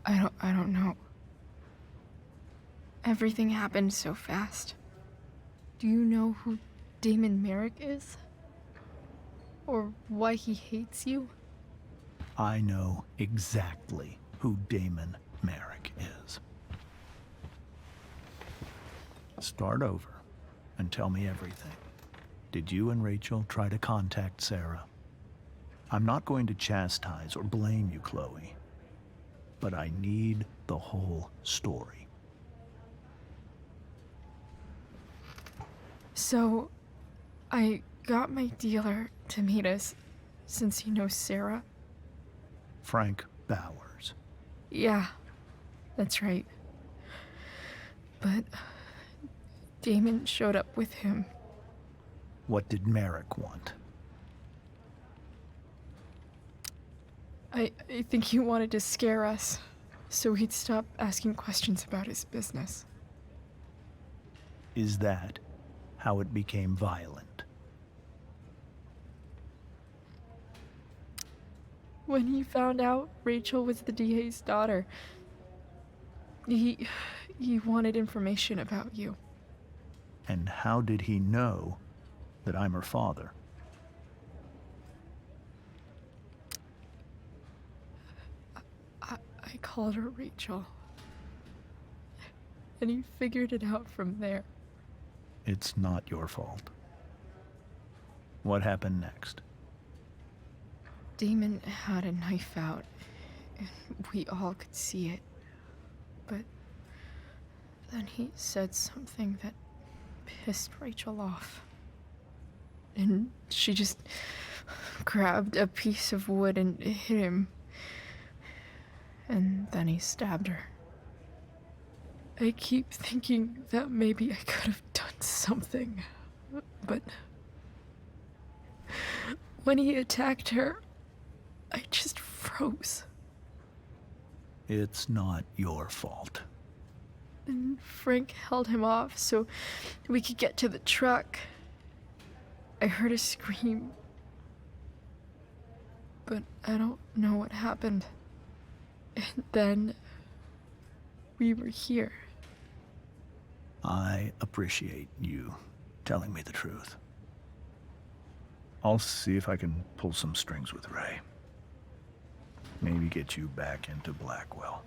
I don't know. Everything happened so fast. Do you know who Damon Merrick is? Or why he hates you? I know exactly who Damon Merrick is. Start over and tell me everything. Did you and Rachel try to contact Sarah? I'm not going to chastise or blame you, Chloe, but I need the whole story. So, I got my dealer to meet us since he knows Sarah. Frank Bowers. Yeah, that's right. But Damon showed up with him. What did Merrick want? I think he wanted to scare us, so he'd stop asking questions about his business. Is that how it became violent? When he found out Rachel was the DA's daughter, he wanted information about you. And how did he know that I'm her father? I called her Rachel. And he figured it out from there. It's not your fault. What happened next? Damon had a knife out, and we all could see it. But then he said something that pissed Rachel off. And she just grabbed a piece of wood and hit him. And then he stabbed her. I keep thinking that maybe I could have done something, but when he attacked her, I just froze. It's not your fault. And Frank held him off so we could get to the truck. I heard a scream, but I don't know what happened. And then we were here. I appreciate you telling me the truth. I'll see if I can pull some strings with Ray. Maybe get you back into Blackwell.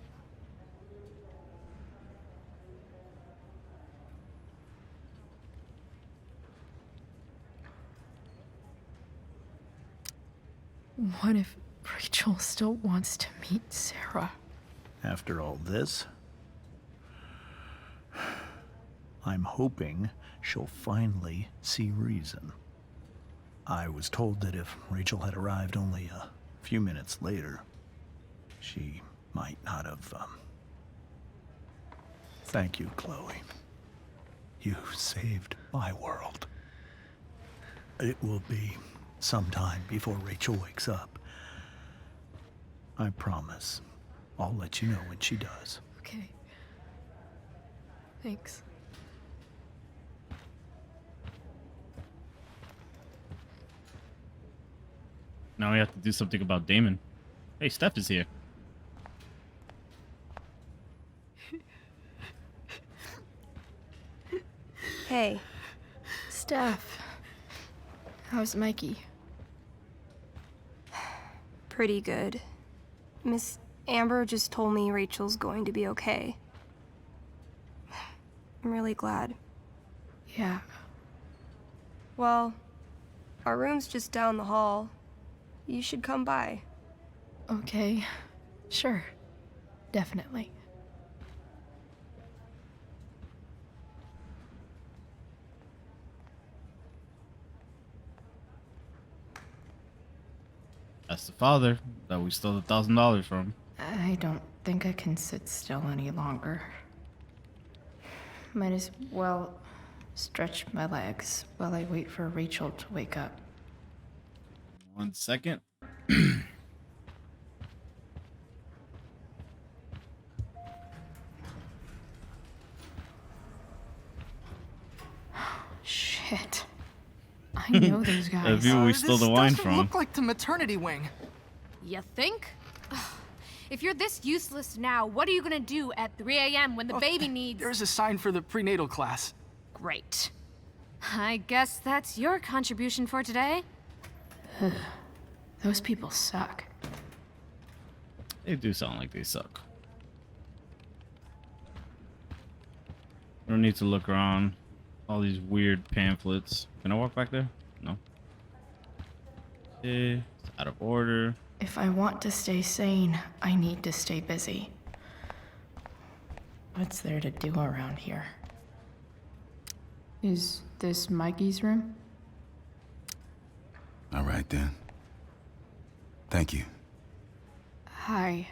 What if Rachel still wants to meet Sarah? After all this, I'm hoping she'll finally see reason. I was told that if Rachel had arrived only a few minutes later, she might not have, Thank you, Chloe. You saved my world. It will be some time before Rachel wakes up. I promise. I'll let you know when she does. Okay. Thanks. Now we have to do something about Damon. Hey, Steph is here. Hey. Steph. How's Mikey? Pretty good. Miss Amber just told me Rachel's going to be okay. I'm really glad. Yeah. Well, our room's just down the hall. You should come by. Okay. Sure. Definitely. That's the father that we stole $1,000 from. I don't think I can sit still any longer. Might as well stretch my legs while I wait for Rachel to wake up. 1 second. Shit. I know those guys. The view we stole the wine This from. doesn't look like the maternity wing. You think? Ugh. If you're this useless now, what are you gonna do at 3 a.m. when the baby needs... There's a sign for the prenatal class. Great. I guess that's your contribution for today. Those people suck. They do sound like they suck. don't need to look around. All these weird pamphlets. Can I walk back there? No. Okay, it's out of order. If I want to stay sane, I need to stay busy. What's there to do around here? Is this Mikey's room? All right, then. Thank you. Hi,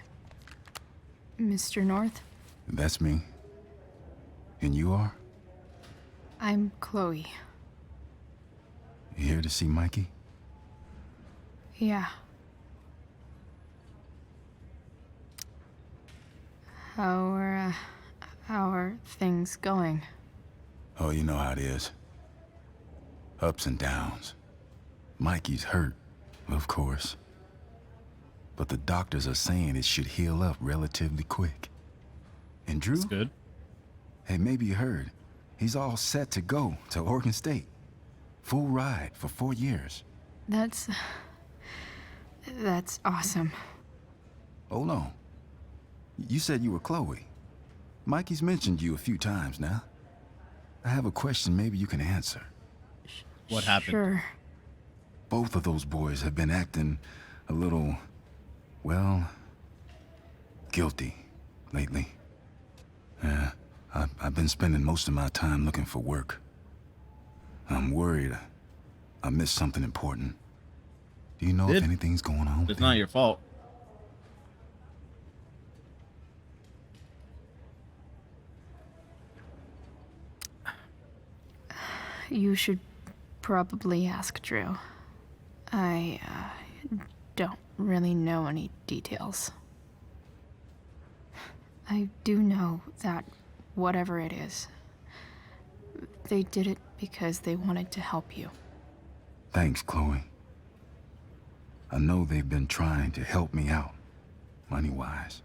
Mr. North. That's me. And you are? I'm Chloe. You here to see Mikey? Yeah. How are things going? Oh, you know how it is. Ups and downs. Mikey's hurt, of course. But the doctors are saying it should heal up relatively quick. And Drew? That's good. Hey, maybe you heard. He's all set to go to Oregon State. Full ride for 4 years. That's awesome. Hold on. You said you were Chloe. Mikey's mentioned you a few times now. I have a question maybe you can answer. What happened? Sure. Both of those boys have been acting a little, well, guilty lately. Yeah, I've been spending most of my time looking for work. I'm worried I missed something important. Do you know if anything's going on? It's not your fault. You should probably ask Drew. I don't really know any details. I do know that whatever it is, they did it because they wanted to help you. Thanks, Chloe. I know they've been trying to help me out, money-wise.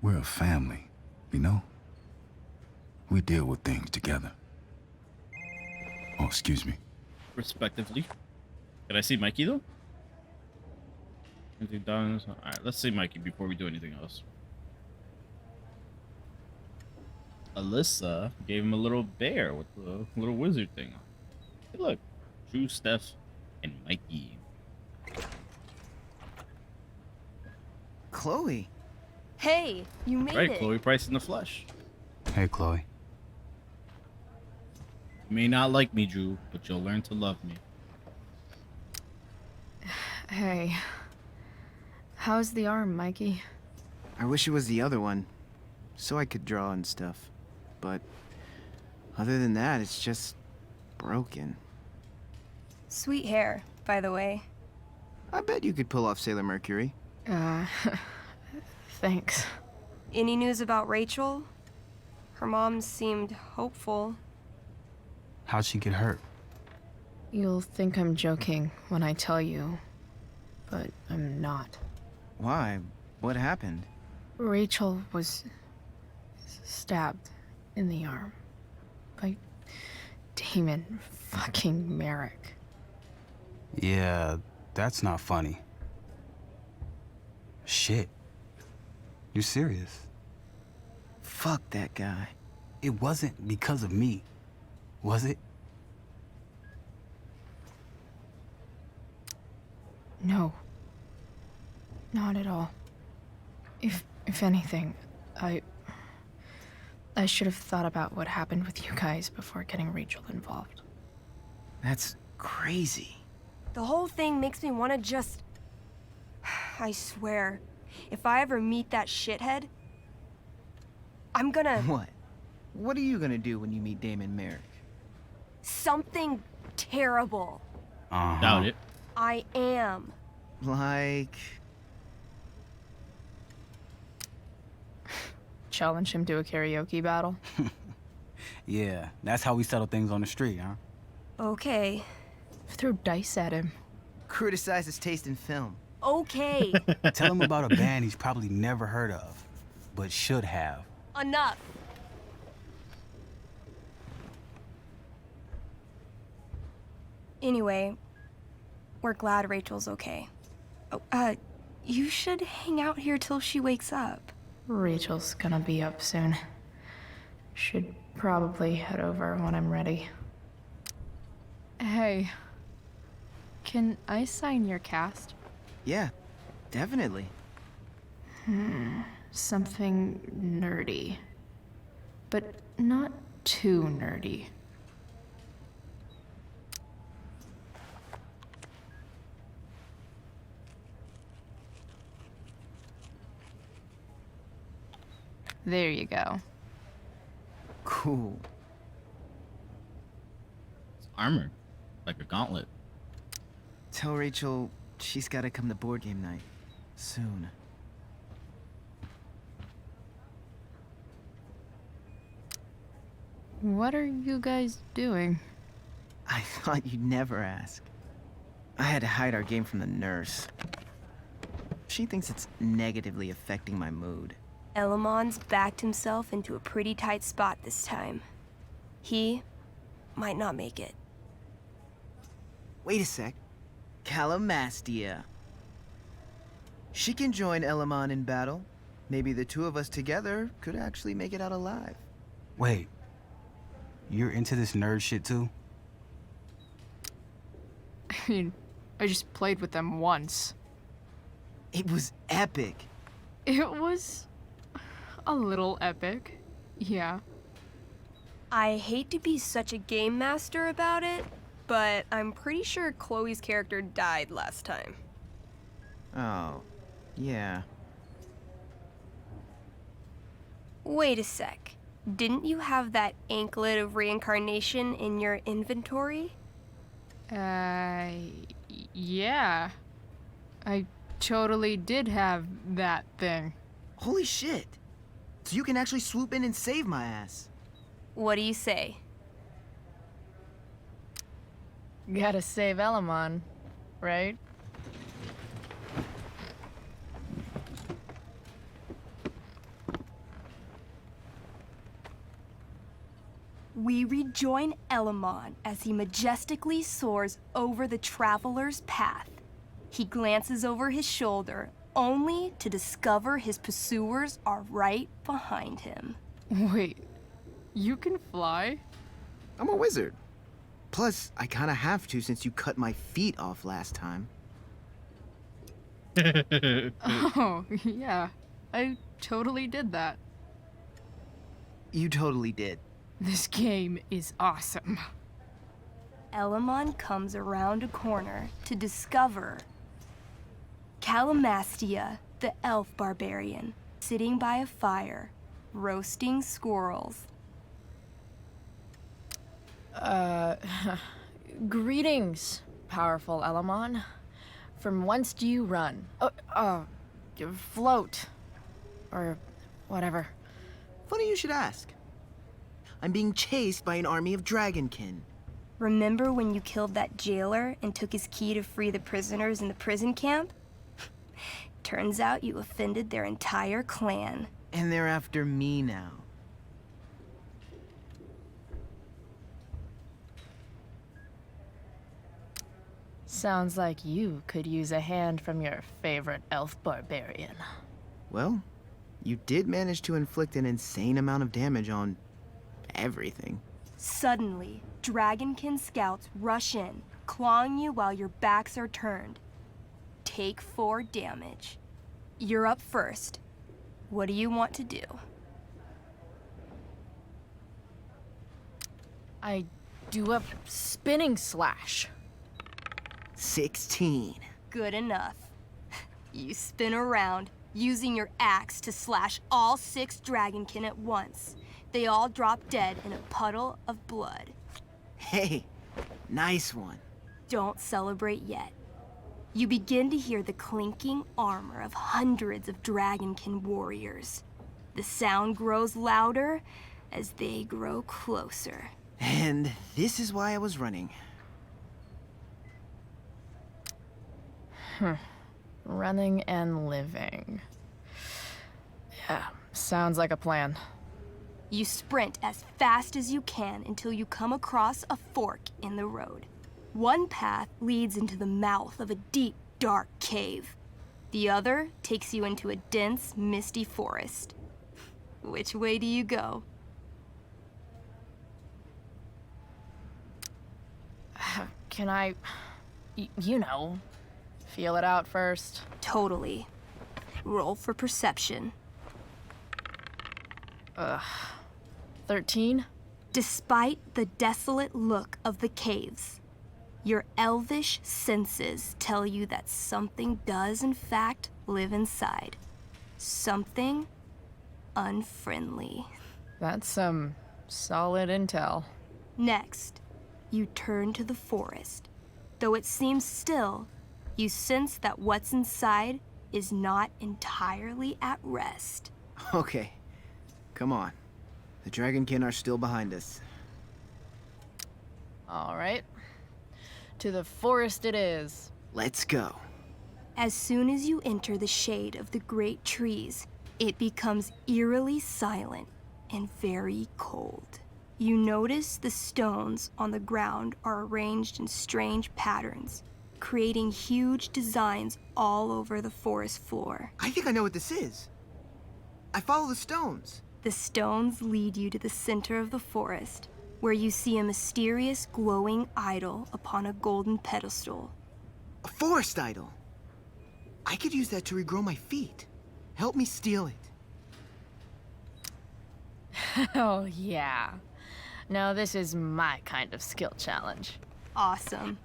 We're a family, you know? We deal with things together. Oh, excuse me. Respectively. Can I see Mikey though? Anything done? Alright, let's see Mikey before we do anything else. Alyssa gave him a little bear with the little wizard thing on. Hey, look. Drew, Steph, and Mikey. Chloe. Hey, you made Right, it. Chloe Price in the flesh. Hey, Chloe. You may not like me, Drew, but you'll learn to love me. Hey. How's the arm, Mikey? I wish it was the other one, so I could draw and stuff. But other than that, it's just broken. Sweet hair, by the way. I bet you could pull off Sailor Mercury. Thanks. Any news about Rachel? Her mom seemed hopeful. How'd she get hurt? You'll think I'm joking when I tell you, but I'm not. Why? What happened? Rachel was stabbed in the arm by Damon fucking Merrick. Yeah, that's not funny. Shit. You serious? Fuck that guy. It wasn't because of me, was it? No. Not at all. If anything, I should have thought about what happened with you guys before getting Rachel involved. That's crazy. The whole thing makes me want to just... I swear, if I ever meet that shithead, I'm gonna... What? What are you gonna do when you meet Damon Merrick? Something terrible. Doubt it. I am. Like... Challenge him to a karaoke battle? Yeah, that's how we settle things on the street, huh? Okay. Throw dice at him. Criticize his taste in film. Okay. Tell him about a band he's probably never heard of, but should have. Enough. Anyway, we're glad Rachel's okay. Oh, you should hang out here till she wakes up. Rachel's gonna be up soon. Should probably head over when I'm ready. Hey, can I sign your cast? Yeah, definitely. Something nerdy. But not too nerdy. There you go. Cool. It's armored, like a gauntlet. Tell Rachel she's gotta come to board game night. Soon. What are you guys doing? I thought you'd never ask. I had to hide our game from the nurse. She thinks it's negatively affecting my mood. Elamon's backed himself into a pretty tight spot this time. He might not make it. Wait a sec. Calamastia. She can join Elamon in battle. Maybe the two of us together could actually make it out alive. Wait. You're into this nerd shit too? I mean, I just played with them once. It was epic. It was a little epic, yeah. I hate to be such a game master about it, but I'm pretty sure Chloe's character died last time. Oh, yeah. Wait a sec. Didn't you have that anklet of reincarnation in your inventory? Yeah. I totally did have that thing. Holy shit. So you can actually swoop in and save my ass. What do you say? Gotta save Elamon, right? We rejoin Elamon as he majestically soars over the traveler's path. He glances over his shoulder, only to discover his pursuers are right behind him. Wait, you can fly? I'm a wizard. Plus, I kinda have to since you cut my feet off last time. Oh, yeah. I totally did that. You totally did. This game is awesome. Elamon comes around a corner to discover Calamastia, the elf barbarian, sitting by a fire, roasting squirrels. Greetings, powerful Elamon. From whence do you run? Float. Or whatever. Funny you should ask. I'm being chased by an army of dragonkin. Remember when you killed that jailer and took his key to free the prisoners in the prison camp? Turns out you offended their entire clan. And they're after me now. Sounds like you could use a hand from your favorite elf barbarian. Well, you did manage to inflict an insane amount of damage on everything. Suddenly, dragonkin scouts rush in, clawing you while your backs are turned. Take 4 damage. You're up first. What do you want to do? I do a spinning slash. 16. Good enough. You spin around, using your axe to slash all 6 dragonkin at once. They all drop dead in a puddle of blood. Hey, nice one. Don't celebrate yet. You begin to hear the clinking armor of hundreds of dragonkin warriors. The sound grows louder as they grow closer. And this is why I was running. Running and living. Yeah, sounds like a plan. You sprint as fast as you can until you come across a fork in the road. One path leads into the mouth of a deep, dark cave. The other takes you into a dense, misty forest. Which way do you go? Can I, you know, feel it out first? Totally. Roll for perception. 13? Despite the desolate look of the caves, your elvish senses tell you that something does in fact live inside. Something unfriendly. That's some solid intel. Next, you turn to the forest. Though it seems still, you sense that what's inside is not entirely at rest. Okay, come on. The dragonkin are still behind us. All right. To the forest it is. Let's go. As soon as you enter the shade of the great trees, it becomes eerily silent and very cold. You notice the stones on the ground are arranged in strange patterns, creating huge designs all over the forest floor. I think I know what this is. I follow the stones. The stones lead you to the center of the forest, where you see a mysterious glowing idol upon a golden pedestal. A forest idol. I could use that to regrow my feet. Help me steal it. Oh, yeah. Now this is my kind of skill challenge. Awesome.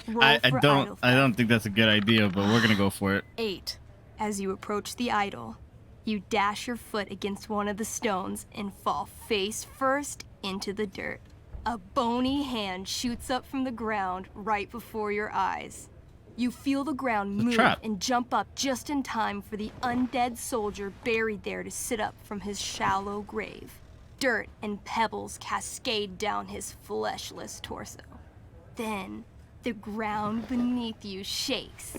Roll I for don't idol I don't theft. think that's a good idea, but we're gonna go for it. 8. As you approach the idol, you dash your foot against one of the stones and fall face first into the dirt. A bony hand shoots up from the ground right before your eyes. You feel the ground It's a move trap. and jump up just in time for the undead soldier buried there to sit up from his shallow grave. Dirt and pebbles cascade down his fleshless torso. Then, the ground beneath you shakes.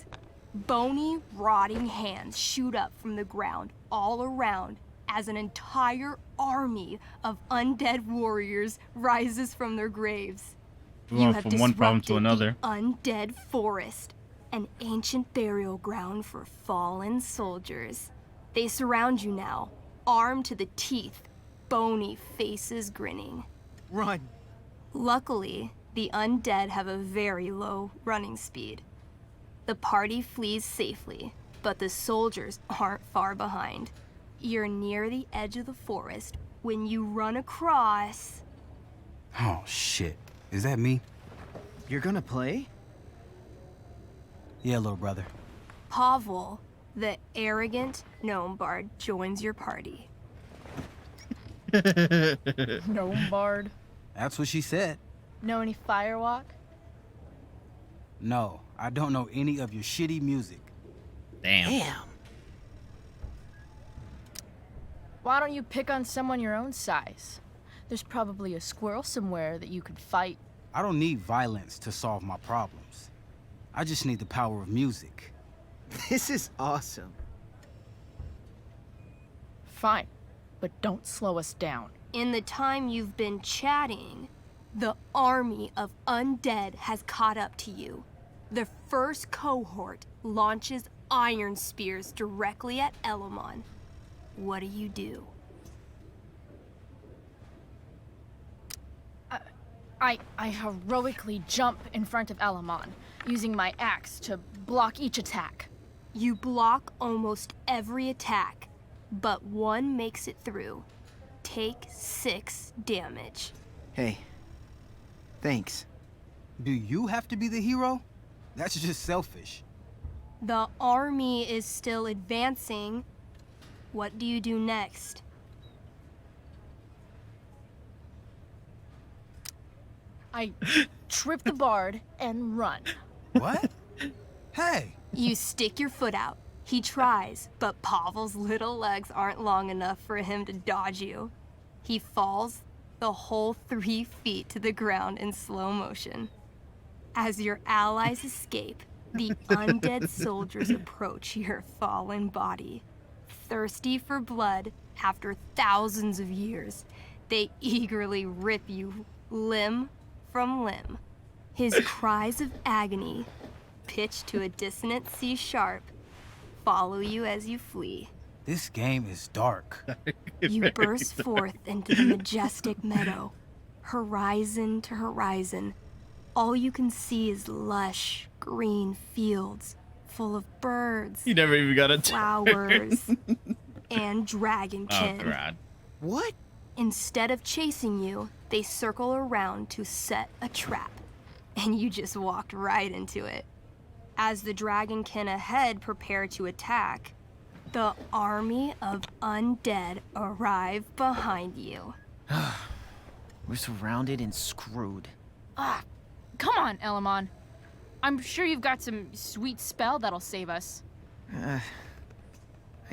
Bony, rotting hands shoot up from the ground all around as an entire army of undead warriors rises from their graves. We're You going have from one problem to disrupted another. the undead forest, an ancient burial ground for fallen soldiers. They surround you now, armed to the teeth, bony faces grinning. Run. Luckily, the undead have a very low running speed. The party flees safely, but the soldiers aren't far behind. You're near the edge of the forest when you run across... Oh, shit. Is that me? You're gonna play? Yeah, little brother. Pavel, the arrogant gnome bard, joins your party. Gnome bard. That's what she said. Know any firewalk? No, I don't know any of your shitty music. Damn. Why don't you pick on someone your own size? There's probably a squirrel somewhere that you could fight. I don't need violence to solve my problems. I just need the power of music. This is awesome. Fine, but don't slow us down. In the time you've been chatting, the army of undead has caught up to you. The first cohort launches iron spears directly at Elamon. What do? I heroically jump in front of Elamon, using my axe to block each attack. You block almost every attack, but one makes it through. Take 6 damage. Hey, thanks. Do you have to be the hero? That's just selfish. The army is still advancing. What do you do next? I trip the bard and run. What? Hey! You stick your foot out. He tries, but Pavel's little legs aren't long enough for him to dodge you. He falls the whole 3 feet to the ground in slow motion. As your allies escape, the undead soldiers approach your fallen body. Thirsty for blood, after thousands of years, they eagerly rip you limb from limb. His cries of agony, pitched to a dissonant C sharp, follow you as you flee. This game is dark. You burst forth into the majestic meadow, horizon to horizon, all you can see is lush, green fields full of birds, You never even got a flowers, and Oh, dragonkin. God. What? Instead of chasing you, they circle around to set a trap. And you just walked right into it. As the dragonkin ahead prepare to attack, the army of undead arrive behind you. We're surrounded and screwed. Ah, come on, Elamon. I'm sure you've got some sweet spell that'll save us. I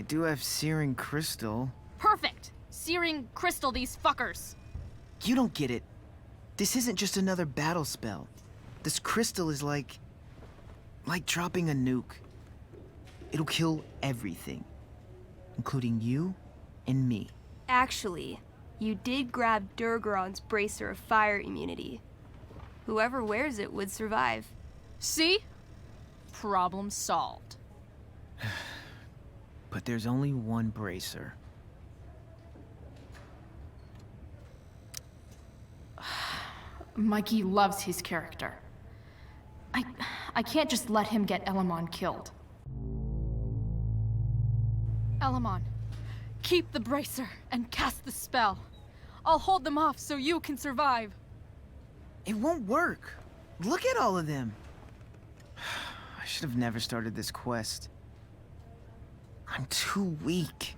do have searing crystal. Perfect! Searing crystal these fuckers. You don't get it. This isn't just another battle spell. This crystal is like dropping a nuke. It'll kill everything, including you and me. Actually, you did grab Durgaron's bracer of fire immunity. Whoever wears it would survive. See? Problem solved. But there's only one bracer. Mikey loves his character. I can't just let him get Elamon killed. Elamon, keep the bracer and cast the spell. I'll hold them off so you can survive. It won't work. Look at all of them. I should have never started this quest. I'm too weak.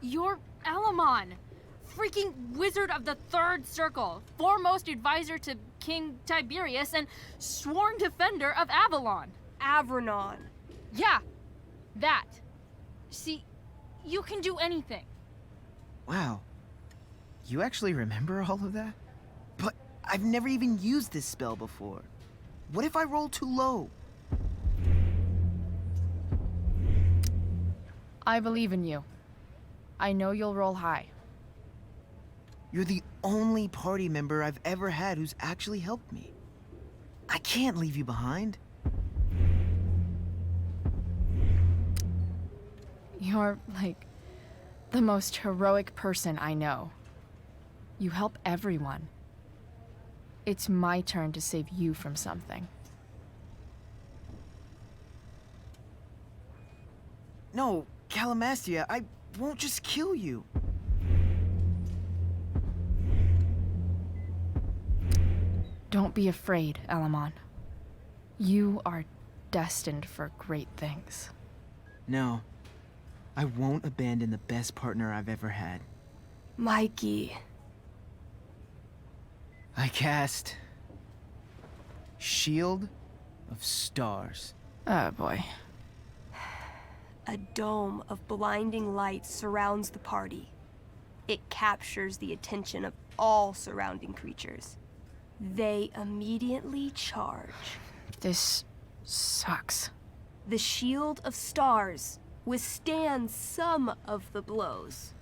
You're Elamon, freaking wizard of the Third Circle, foremost advisor to King Tiberius, and sworn defender of Avalon. Avronon. Yeah, that. See, you can do anything. Wow. You actually remember all of that? But I've never even used this spell before. What if I roll too low? I believe in you. I know you'll roll high. You're the only party member I've ever had who's actually helped me. I can't leave you behind. You're, like, the most heroic person I know. You help everyone. It's my turn to save you from something. No, Calamastia, I won't just kill you. Don't be afraid, Elamon. You are destined for great things. No, I won't abandon the best partner I've ever had. Mikey. I cast Shield of Stars. Oh boy. A dome of blinding light surrounds the party. It captures the attention of all surrounding creatures. They immediately charge. This sucks. The Shield of Stars withstands some of the blows,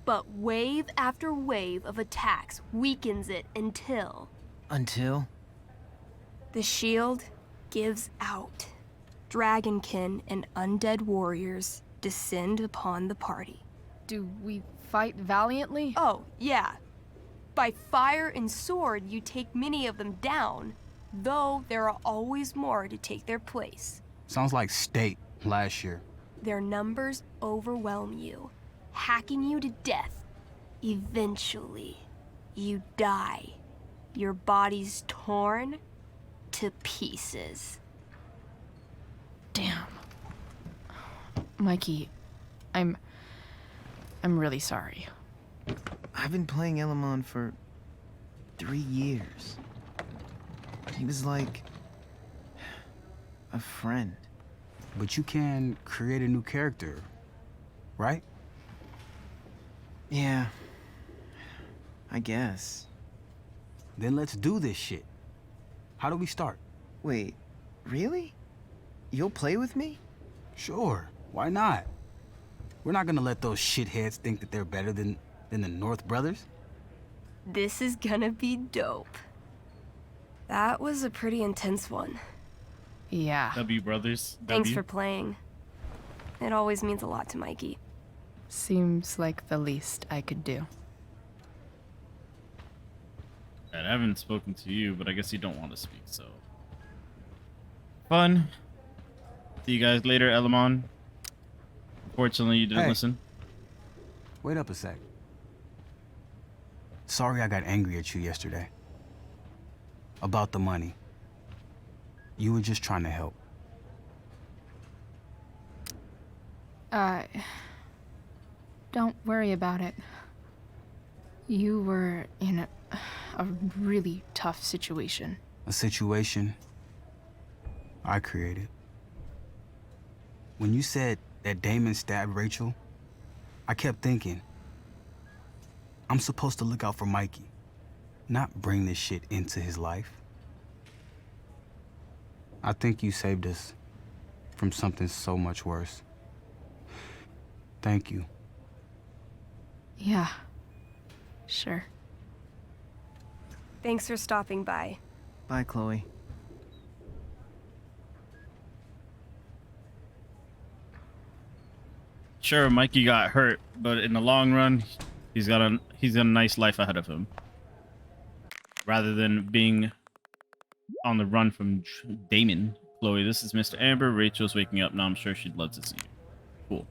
but wave after wave of attacks weakens it until... Until? The shield gives out. Dragonkin and undead warriors descend upon the party. Do we fight valiantly? Oh, yeah. By fire and sword, you take many of them down, though there are always more to take their place. Sounds like State last year. Their numbers overwhelm you, hacking you to death. Eventually, you die. Your body's torn to pieces. Damn. Mikey, I'm really sorry. I've been playing Elamon for 3 years. He was like a friend. But you can create a new character, right? Yeah, I guess. Then let's do this shit. How do we start? Wait, really? You'll play with me? Sure, why not? We're not gonna let those shitheads think that they're better than the North Brothers. This is gonna be dope. That was a pretty intense one. Yeah. W Brothers. Thanks for playing. It always means a lot to Mikey. Seems like the least I could do. Alright, I haven't spoken to you, but I guess you don't want to speak, so. Fun. See you guys later, Elamon. Unfortunately, you didn't Hey. listen. Wait up a sec. Sorry I got angry at you yesterday. About the money. You were just trying to help. Don't worry about it. You were in a really tough situation. A situation I created. When you said that Damon stabbed Rachel, I kept thinking, I'm supposed to look out for Mikey, not bring this shit into his life. I think you saved us from something so much worse. Thank you. Yeah. Sure. Thanks for stopping by. Bye, Chloe. Sure, Mikey got hurt, but in the long run, he's got a nice life ahead of him. Rather than being on the run from Damon. Chloe, this is Mr. Amber. Rachel's waking up now. I'm sure she'd love to see you. Cool.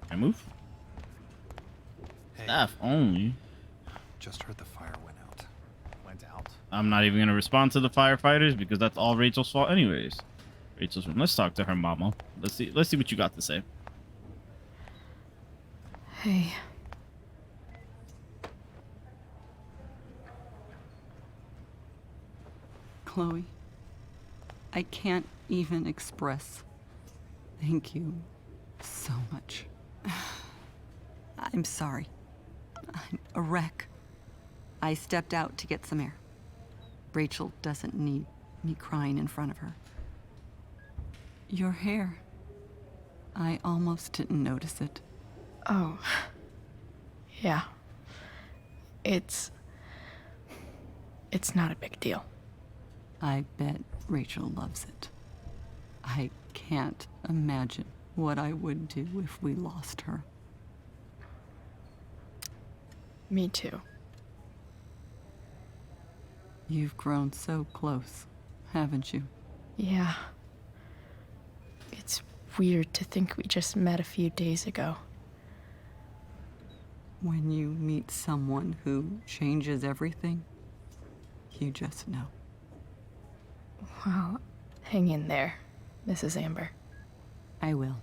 Can I move? Hey, Staff only. just heard the fire went out. Went out. I'm not even gonna respond to the firefighters because that's all Rachel's fault, anyways. Rachel's room. Let's talk to her mama. Let's see what you got to say. Hey. Chloe, I can't even express thank you so much. I'm sorry. I'm a wreck. I stepped out to get some air. Rachel doesn't need me crying in front of her. Your hair. I almost didn't notice it. Oh. Yeah. It's not a big deal. I bet Rachel loves it. I can't imagine what I would do if we lost her. Me too. You've grown so close, haven't you? Yeah. It's weird to think we just met a few days ago. When you meet someone who changes everything, you just know. Well, hang in there, Mrs. Amber. I will.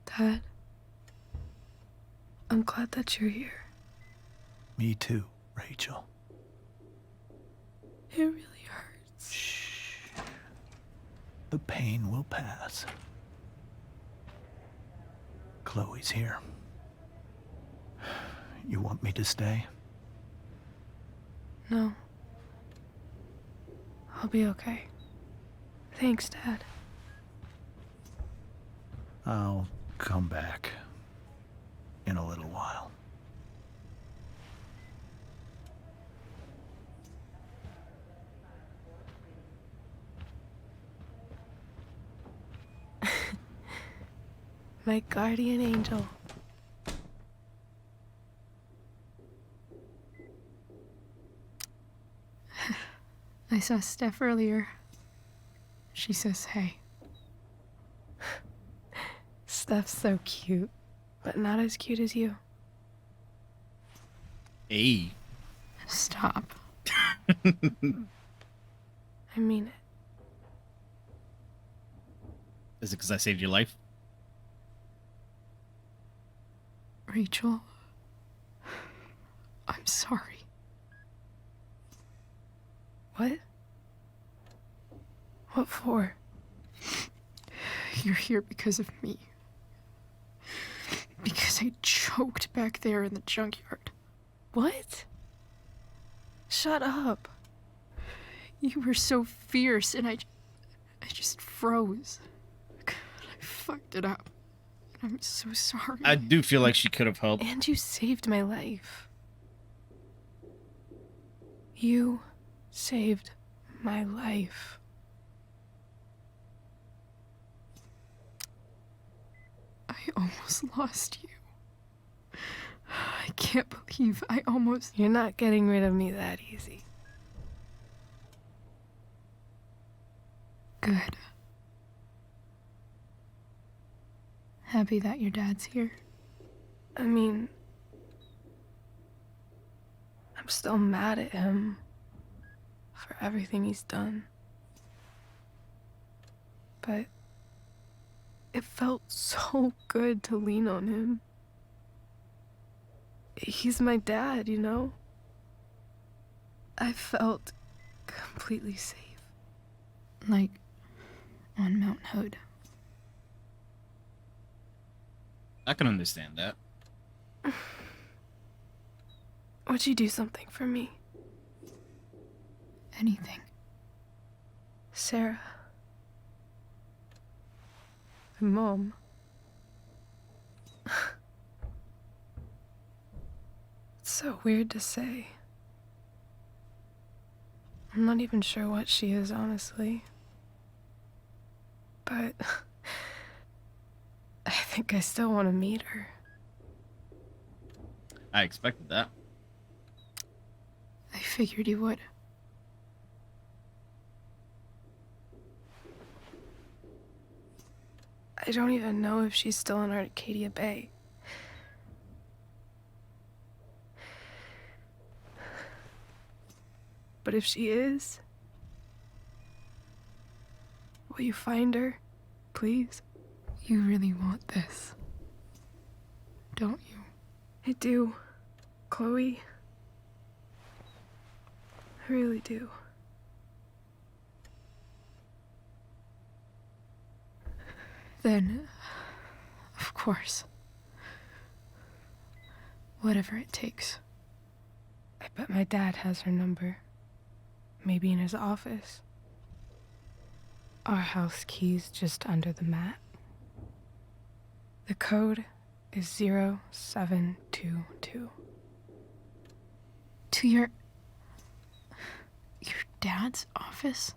Dad, I'm glad that you're here. Me too, Rachel. It really hurts. Shh. The pain will pass. Chloe's here. You want me to stay? No. I'll be okay. Thanks, Dad. I'll come back in a little while. My guardian angel. I saw Steph earlier. She says hey. Steph's so cute, but not as cute as you. Hey. Stop. I mean it. Is it because I saved your life? Rachel, I'm sorry. What? What for? You're here because of me. Because I choked back there in the junkyard. What? Shut up. You were so fierce and I just froze. I fucked it up. I'm so sorry. I do feel like she could have helped. And you saved my life. You saved my life. I almost lost you. I can't believe I almost... You're not getting rid of me that easy. Good. Happy that your dad's here. I mean, I'm still mad at him for everything he's done. But it felt so good to lean on him. He's my dad, you know? I felt completely safe. Like on Mount Hood. I can understand that. Would you do something for me? Anything. Sarah. And Mom. It's so weird to say. I'm not even sure what she is, honestly. But I think I still want to meet her. I expected that. I figured you would. I don't even know if she's still in Arcadia Bay. But if she is, will you find her, please? You really want this, don't you? I do, Chloe. I really do. Then, of course. Whatever it takes. I bet my dad has her number. Maybe in his office. Our house key's just under the mat. The code is 0722. To your dad's office?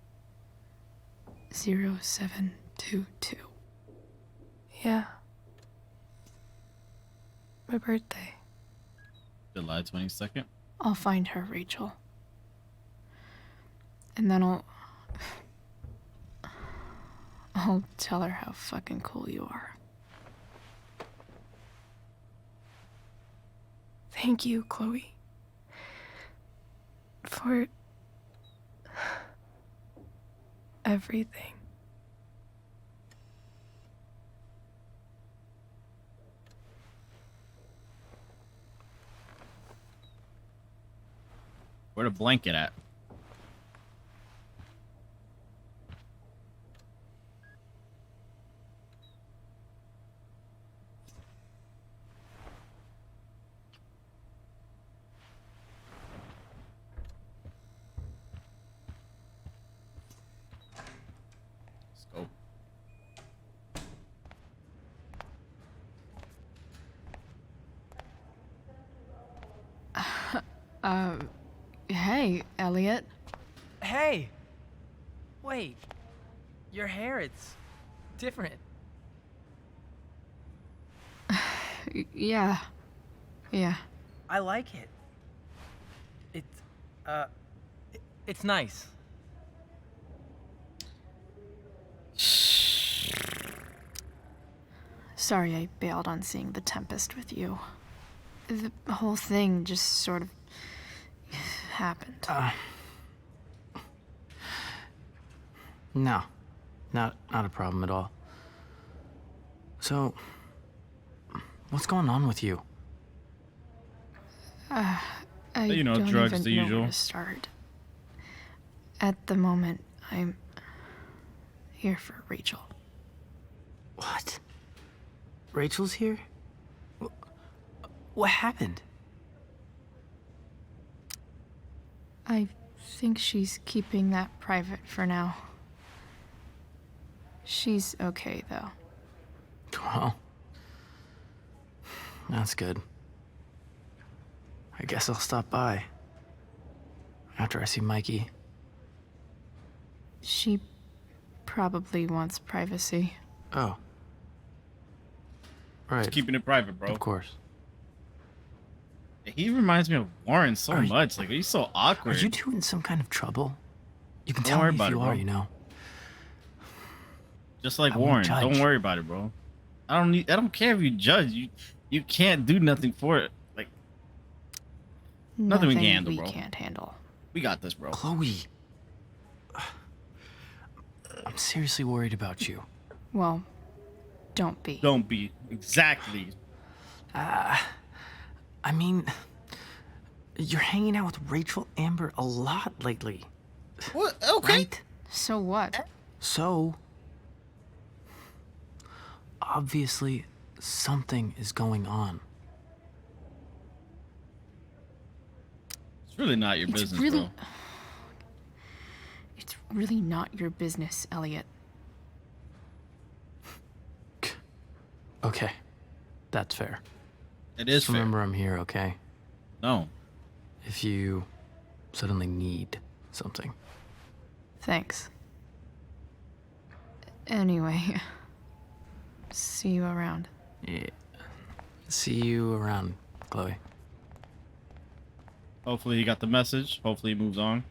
0722. Yeah. My birthday. July 22nd. I'll find her, Rachel. And then I'll tell her how fucking cool you are. Thank you, Chloe. For everything. Where the blanket at? Let's go. Hey, Elliot. Hey! Wait. Your hair, it's different. Yeah. I like it. It's nice. Sorry I bailed on seeing The Tempest with you. The whole thing just sort of happened. No. Not a problem at all. So, what's going on with you? I You know, don't drugs, even the know usual. where to start. At the moment, I'm here for Rachel. What? Rachel's here? What happened? I think she's keeping that private for now. She's okay, though. Well, that's good. I guess I'll stop by after I see Mikey. She probably wants privacy. Oh. Right. Just keeping it private, bro. Of course. He reminds me of Warren so much. Like, he's so awkward. Are you two in some kind of trouble? You can Don't tell worry me if about you it, are, bro. you know. Just like I won't Warren. judge. Don't worry about it, bro. I don't care if you judge. You can't do nothing for it. Like, nothing we can handle, bro. We can't handle. We got this, bro. Chloe. I'm seriously worried about you. Well, don't be. Don't be. Exactly. I mean, you're hanging out with Rachel Amber a lot lately. What? Okay. Right? So what? So, obviously, something is going on. It's really not your business, bro. It's really not your business, Elliot. Okay, that's fair. It is Just remember I'm here, okay? No. If you suddenly need something. Thanks. Anyway, see you around. Yeah. See you around, Chloe. Hopefully he got the message. Hopefully he moves on.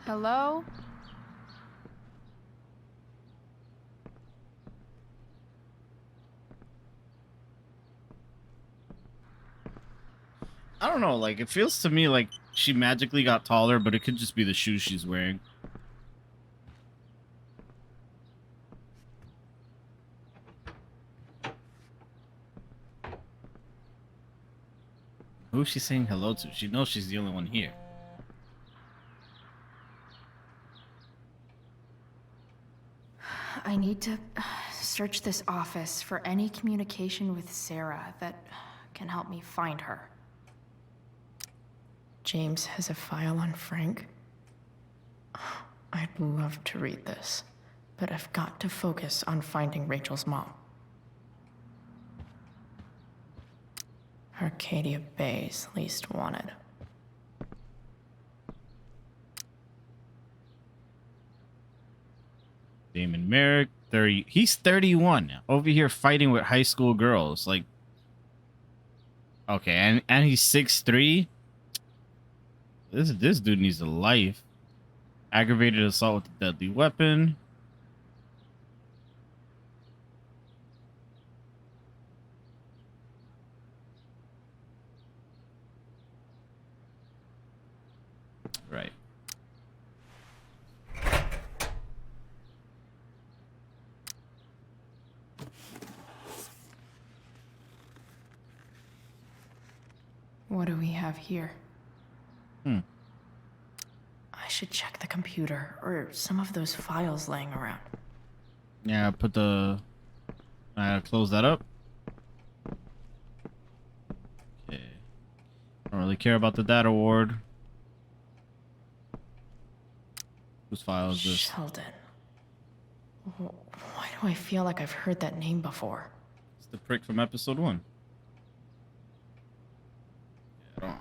Hello? I don't know, like, it feels to me like she magically got taller, but it could just be the shoes she's wearing. Who's she saying hello to? She knows she's the only one here. I need to search this office for any communication with Sarah that can help me find her. James has a file on Frank. I'd love to read this, but I've got to focus on finding Rachel's mom. Arcadia Bay's least wanted. Damon Merrick, 30. He's 31 now, over here fighting with high school girls. Like, okay, and he's 6'3". This dude needs a life. Aggravated assault with a deadly weapon. Right. What do we have here? Hmm. I should check the computer or some of those files laying around. Yeah, put the... close that up. Okay. Don't really care about the data ward. Whose file is this? Sheldon. Why do I feel like I've heard that name before? It's the prick from episode 1. Yeah, I don't...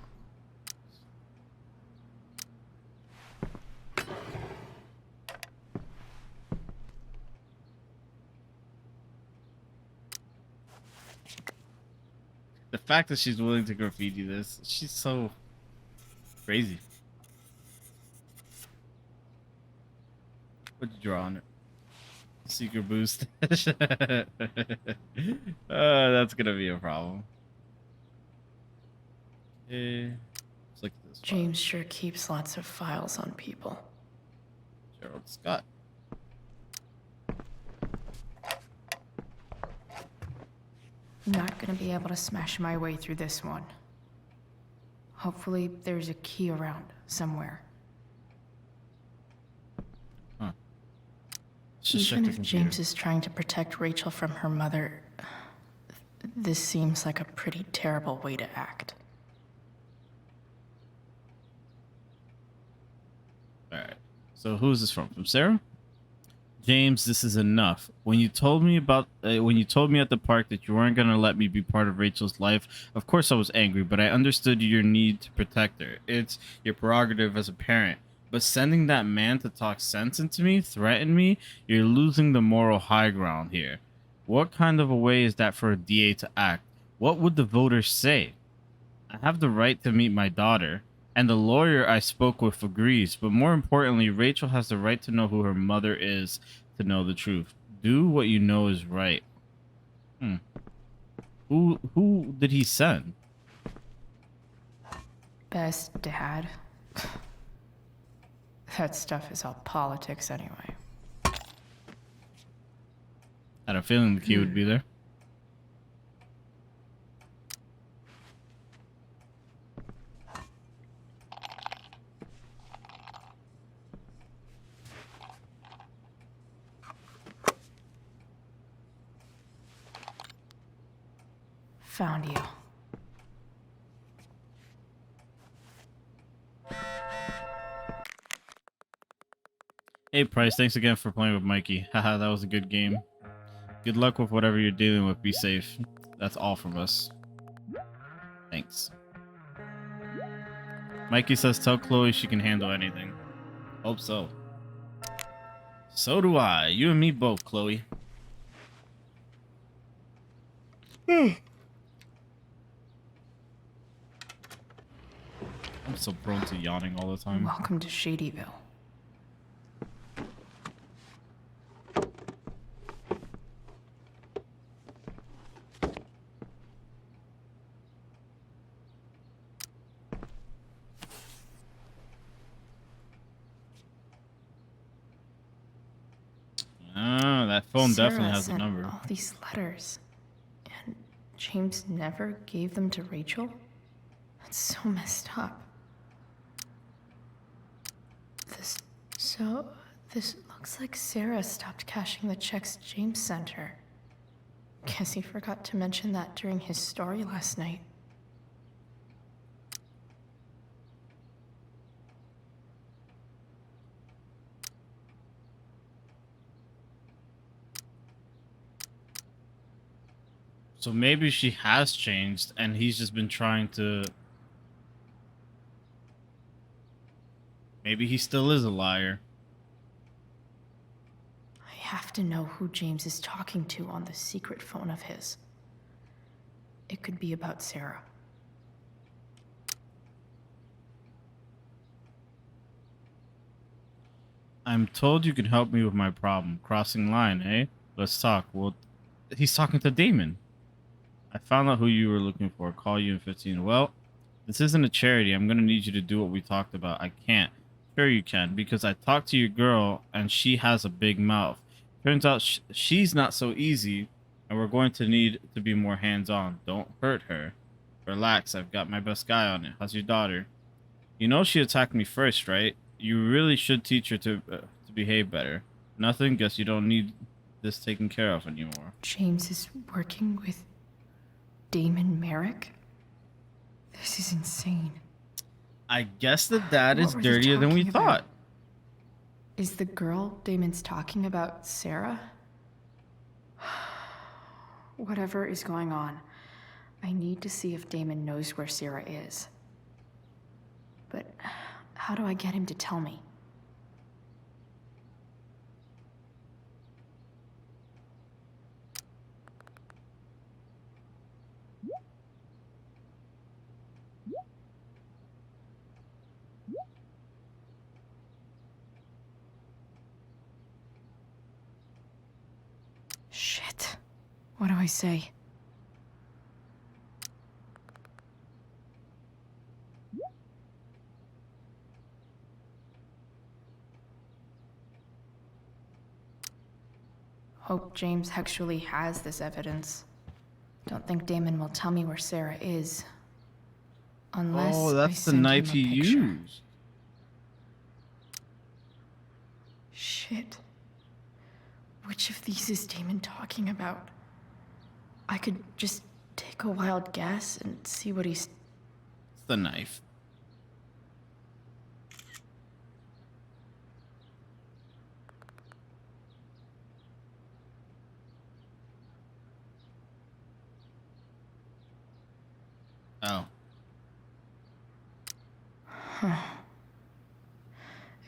The fact that she's willing to graffiti this, she's so crazy. What'd you draw on it? Secret boost. That's gonna be a problem. Let's look at this file. James sure keeps lots of files on people. Harold Scott. Not gonna be able to smash my way through this one. Hopefully, there's a key around somewhere. Huh. Just check Even the if computer. James is trying to protect Rachel from her mother, this seems like a pretty terrible way to act. All right. So who's this from? From Sarah? James, this is enough. When you told me at the park that you weren't gonna let me be part of Rachel's life, of course I was angry, but I understood your need to protect her. It's your prerogative as a parent. But sending that man to talk sense into me, threaten me, you're losing the moral high ground here. What kind of a way is that for a DA to act? What would the voters say? I have the right to meet my daughter, and the lawyer I spoke with agrees, but more importantly, Rachel has the right to know who her mother is, to know the truth. Do what you know is right. Who did he send? Best dad. That stuff is all politics anyway. I had a feeling the key would be there. Found you. Hey Price, thanks again for playing with Mikey. Haha, that was a good game. Good luck with whatever you're dealing with. Be safe. That's all from us. Thanks. Mikey says tell Chloe she can handle anything. Hope so. So do I. You and me both, Chloe. I'm so prone to yawning all the time. Welcome to Shadyville. Ah, that phone Sarah definitely has a sent number. all these letters, and James never gave them to Rachel? That's so messed up. This looks like Sarah stopped cashing the checks James sent her. Guess he forgot to mention that during his story last night. So maybe she has changed and he's just been trying to... Maybe he still is a liar. I have to know who James is talking to on the secret phone of his. It could be about Sarah. I'm told you can help me with my problem. Crossing line, eh? Let's talk. Well, he's talking to Damon. I found out who you were looking for. Call you in 15. Well, this isn't a charity. I'm going to need you to do what we talked about. I can't. Sure you can, because I talked to your girl and she has a big mouth. Turns out she's not so easy, and we're going to need to be more hands-on. Don't hurt her. Relax, I've got my best guy on it. How's your daughter? You know she attacked me first, right? You really should teach her to behave better. Nothing? Guess you don't need this taken care of anymore. James is working with Damon Merrick? This is insane. I guess the dad is What were they dirtier than we talking about? thought. Is the girl Damon's talking about Sarah? Whatever is going on, I need to see if Damon knows where Sarah is. But how do I get him to tell me? Shit. What do I say? Hope James actually has this evidence. Don't think Damon will tell me where Sarah is. Unless Oh, I that's the send knife him a he picture. used. Shit. Which of these is Damon talking about? I could just take a wild guess and see what he's... It's the knife. Oh. Huh.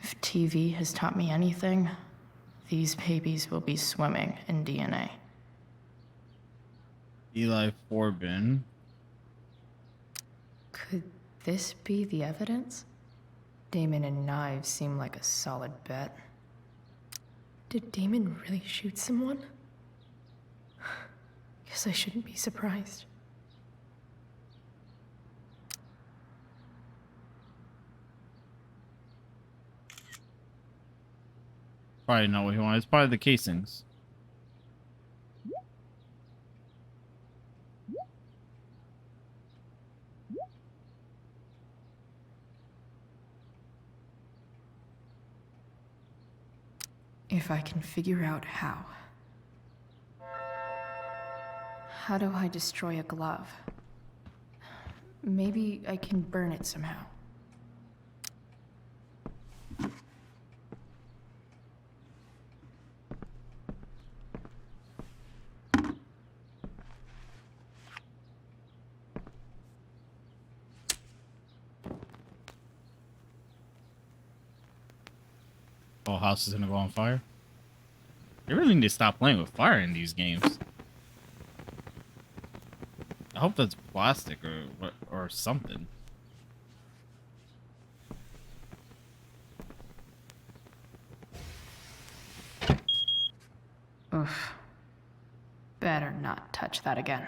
If TV has taught me anything, these babies will be swimming in DNA. Eli Forbin. Could this be the evidence? Damon and knives seem like a solid bet. Did Damon really shoot someone? Guess I shouldn't be surprised. Probably not what he wanted. It's probably the casings. If I can figure out how. How do I destroy a glove? Maybe I can burn it somehow. Whole house is gonna go on fire. They really need to stop playing with fire in these games. I hope that's plastic or something. Oof. Better not touch that again.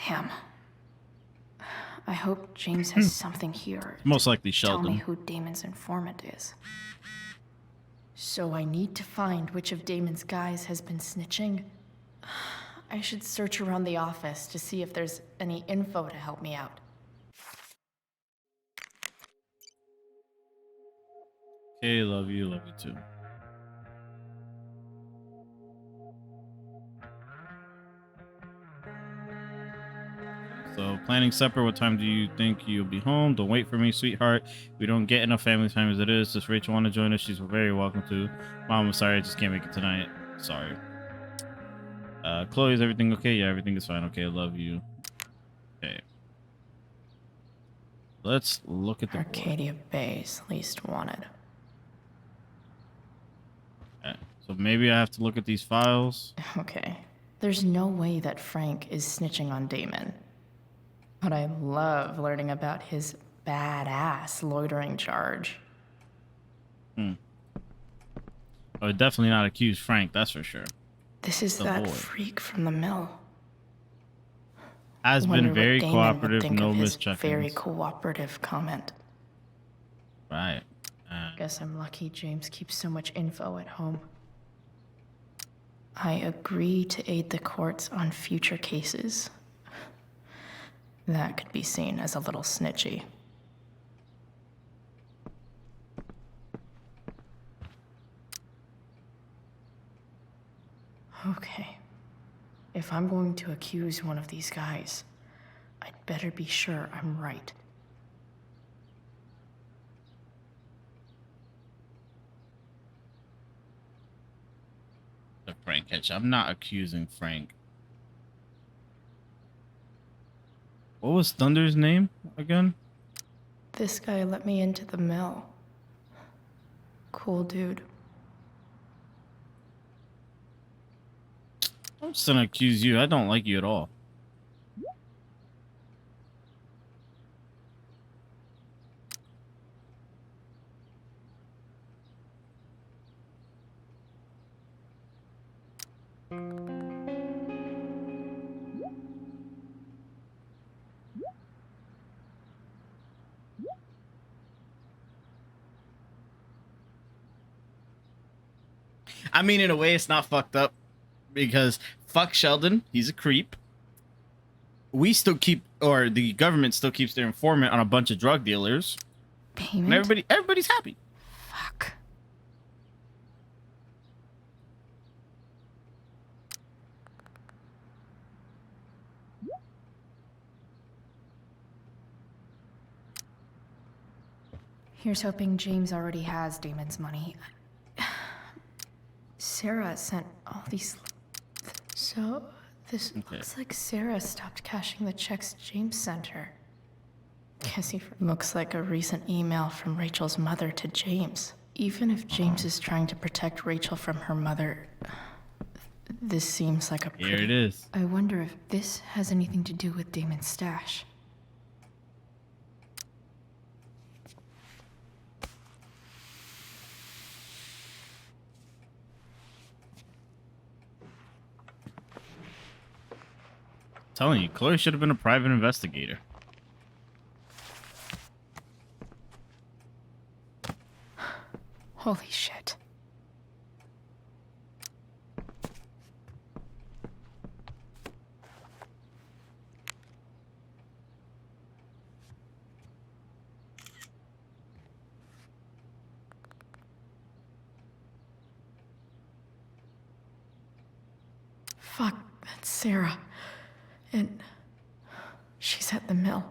Damn. I hope James has something here. Most likely Tell me Sheldon. who Damon's informant is. So I need to find which of Damon's guys has been snitching. I should search around the office to see if there's any info to help me out. Okay, love you too. So, planning supper. What time do you think you'll be home? Don't wait for me, sweetheart. We don't get enough family time as it is. Does Rachel want to join us? She's very welcome to. Mom, I'm sorry. I just can't make it tonight. Sorry. Chloe, is everything okay? Yeah, everything is fine. Okay, I love you. Okay. Let's look at the Arcadia Bay's least wanted. Okay. So maybe I have to look at these files. Okay. There's no way that Frank is snitching on Damon. But I love learning about his badass loitering charge. I would definitely not accuse Frank, that's for sure. This is The that boy. freak from the mill. Has Wonder been what very Damon would cooperative, think no of his mischeckings. very cooperative comment. Right. Guess I'm lucky James keeps so much info at home. I agree to aid the courts on future cases. That could be seen as a little snitchy. Okay. If I'm going to accuse one of these guys, I'd better be sure I'm right. The Frank catch. I'm not accusing Frank. What was Thunder's name again? This guy let me into the mill. Cool dude. I'm just gonna accuse you. I don't like you at all. I mean, in a way, it's not fucked up because fuck Sheldon, he's a creep. We still keep, or the government still keeps their informant on a bunch of drug dealers. Payment? And everybody's happy. Fuck. Here's hoping James already has Damon's money. Sarah sent all these. So, this looks like Sarah stopped cashing the checks James sent her. Looks like a recent email from Rachel's mother to James. Even if James is trying to protect Rachel from her mother, this seems like a Here it is. I wonder if this has anything to do with Damon's stash. Telling you, Chloe should have been a private investigator. Holy shit. Fuck, that's Sarah. And she's at the mill.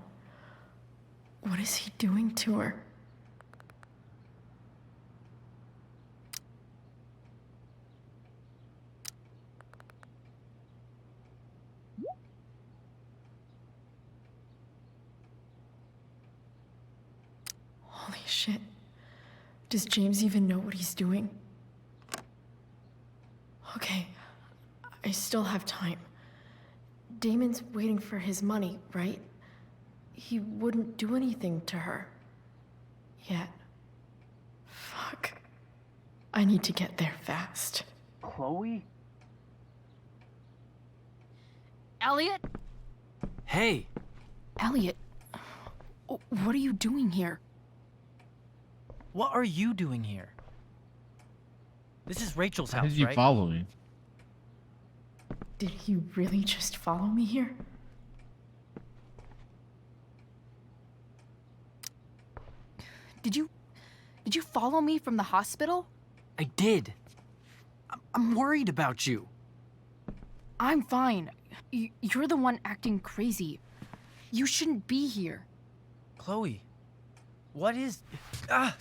What is he doing to her? Holy shit. Does James even know what he's doing? Okay, I still have time. Damon's waiting for his money, right? He wouldn't do anything to her. Yet. Fuck. I need to get there fast. Chloe? Elliot? Hey. Elliot, what are you doing here? What are you doing here? This is Rachel's house, How did you right? follow me? Did he really just follow me here? Did you follow me from the hospital? I did. I'm worried about you. I'm fine. You're the one acting crazy. You shouldn't be here. Chloe, what is... Ah!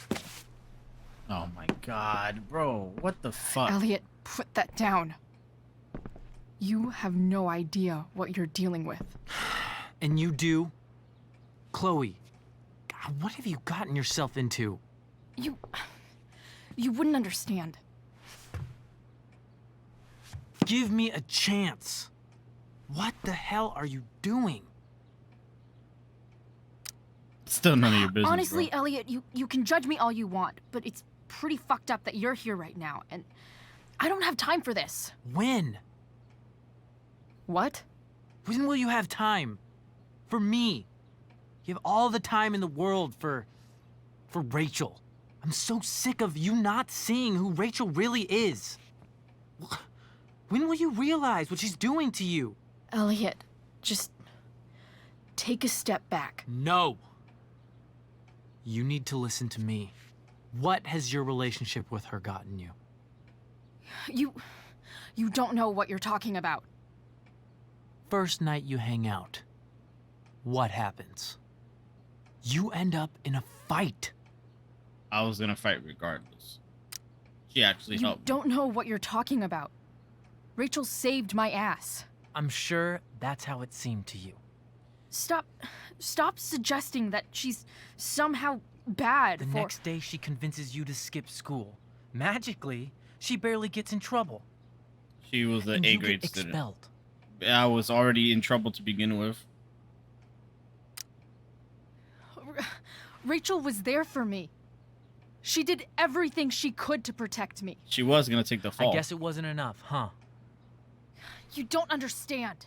Oh my god, bro. What the fuck? Elliot, put that down. You have no idea what you're dealing with. And you do? Chloe, God, what have you gotten yourself into? You wouldn't understand. Give me a chance. What the hell are you doing? Still none of your business. Honestly, bro. Elliot, you can judge me all you want, but it's pretty fucked up that you're here right now, and I don't have time for this. When? What? When will you have time? For me. You have all the time in the world for Rachel. I'm so sick of you not seeing who Rachel really is. When will you realize what she's doing to you? Elliot, just take a step back. No. You need to listen to me. What has your relationship with her gotten you? You don't know what you're talking about. First night you hang out, what happens? You end up in a fight. I was gonna fight regardless. She actually You helped me. don't know what you're talking about. Rachel saved my ass. I'm sure that's how it seemed to you. Stop suggesting that she's somehow bad The for... next day, she convinces you to skip school. Magically, she barely gets in trouble. She was an And A you grade get student. expelled. I was already in trouble to begin with. Rachel was there for me. She did everything she could to protect me. She was gonna take the fall. I guess it wasn't enough, huh? You don't understand.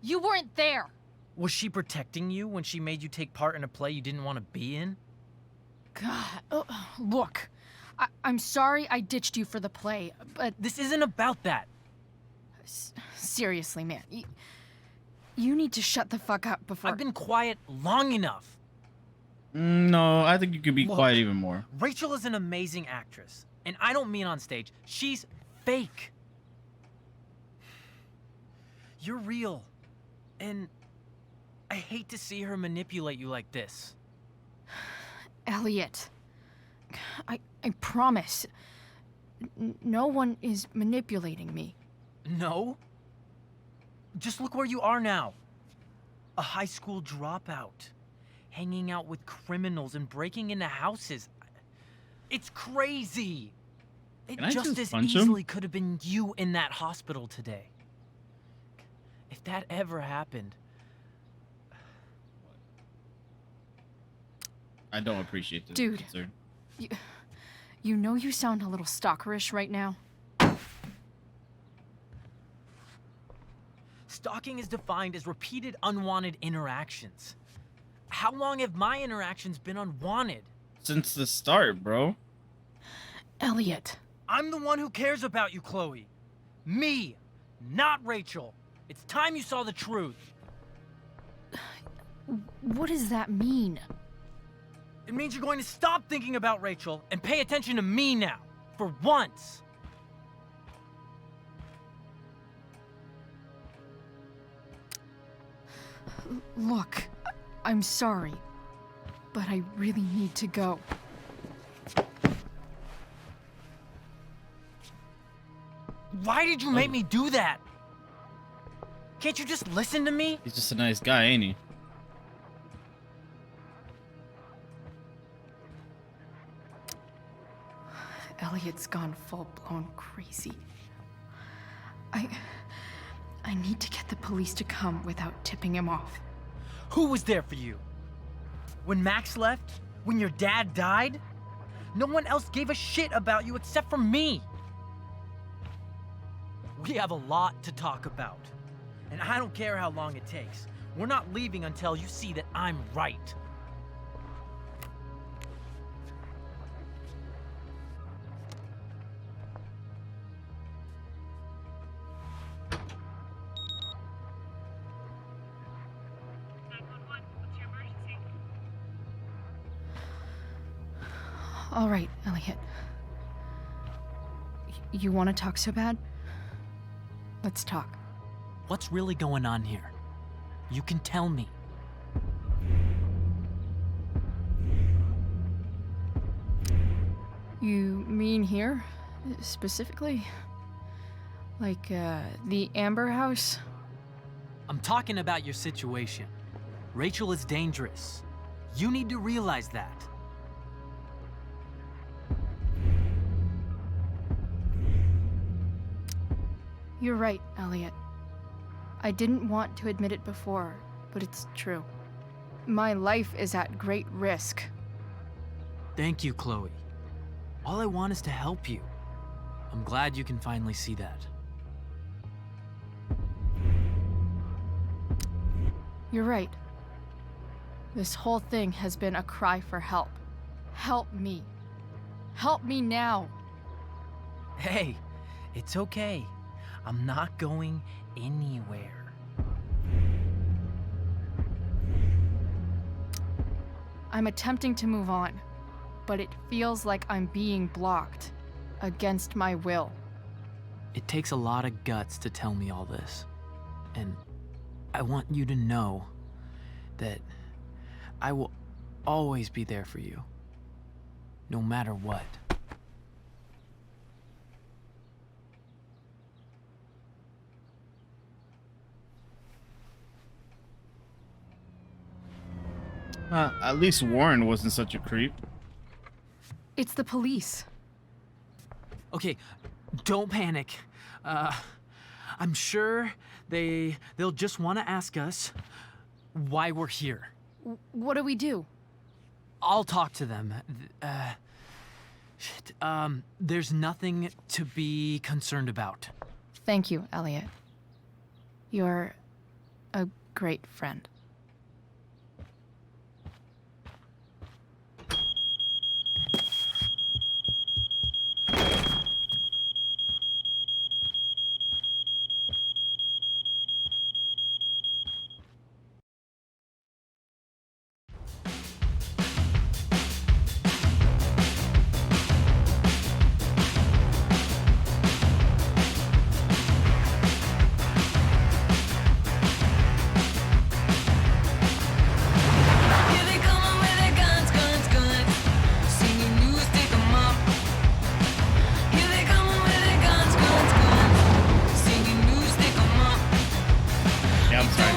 You weren't there. Was she protecting you when she made you take part in a play you didn't want to be in? God, look. I'm sorry I ditched you for the play, but... This isn't about that. Seriously, man. You need to shut the fuck up before... I've been quiet long enough. No, I think you could be Look, quiet even more. Rachel is an amazing actress. And I don't mean on stage. She's fake. You're real. And I hate to see her manipulate you like this. Elliot, I promise. No one is manipulating me. No? Just look where you are now. A high school dropout. Hanging out with criminals and breaking into houses. It's crazy. It Can I just just as punch him? easily could have been you in that hospital today. If that ever happened. I don't appreciate this. Dude. Concern. You know you sound a little stalkerish right now. Stalking is defined as repeated unwanted interactions. How long have my interactions been unwanted? Since the start, bro. Elliot. I'm the one who cares about you, Chloe. Me, not Rachel. It's time you saw the truth. What does that mean? It means you're going to stop thinking about Rachel and pay attention to me now, for once. Look, I'm sorry, but I really need to go. Why did you make me do that? Can't you just listen to me? He's just a nice guy, ain't he? Elliot's gone full-blown crazy. I need to get the police to come without tipping him off. Who was there for you? When Max left? When your dad died? No one else gave a shit about you except for me. We have a lot to talk about. And I don't care how long it takes. We're not leaving until you see that I'm right. All right, Elliot. You want to talk so bad? Let's talk. What's really going on here? You can tell me. You mean here, specifically? Like, the Amber House? I'm talking about your situation. Rachel is dangerous. You need to realize that. You're right, Elliot. I didn't want to admit it before, but it's true. My life is at great risk. Thank you, Chloe. All I want is to help you. I'm glad you can finally see that. You're right. This whole thing has been a cry for help. Help me. Help me now. Hey, it's okay. I'm not going anywhere. I'm attempting to move on, but it feels like I'm being blocked against my will. It takes a lot of guts to tell me all this. And I want you to know that I will always be there for you, no matter what. At least Warren wasn't such a creep. It's the police. Okay, don't panic. I'm sure they'll just want to ask us why we're here. What do we do? I'll talk to them. Shit. There's nothing to be concerned about. Thank you, Elliot. You're a great friend.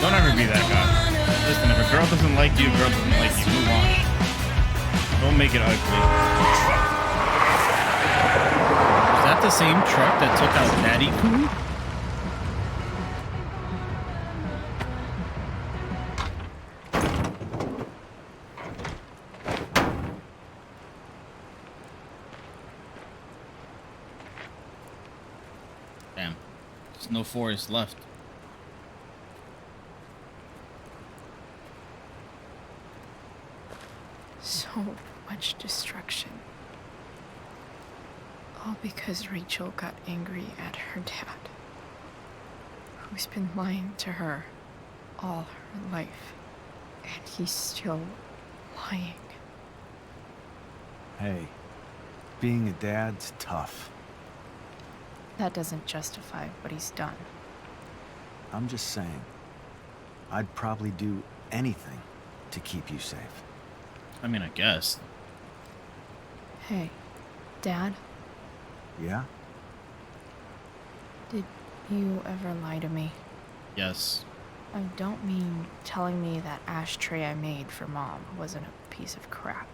Don't ever be that guy. Listen, if a girl doesn't like you, a girl doesn't like you. Move on. Don't make it ugly. Is that the same truck that took out Daddy Coon? Damn. There's no forest left. So much destruction. All because Rachel got angry at her dad, who's been lying to her all her life, and he's still lying. Hey, being a dad's tough. That doesn't justify what he's done. I'm just saying, I'd probably do anything to keep you safe. I mean, I guess. Hey, Dad, Yeah? did you ever lie to me? Yes. I don't mean telling me that ashtray I made for Mom wasn't a piece of crap.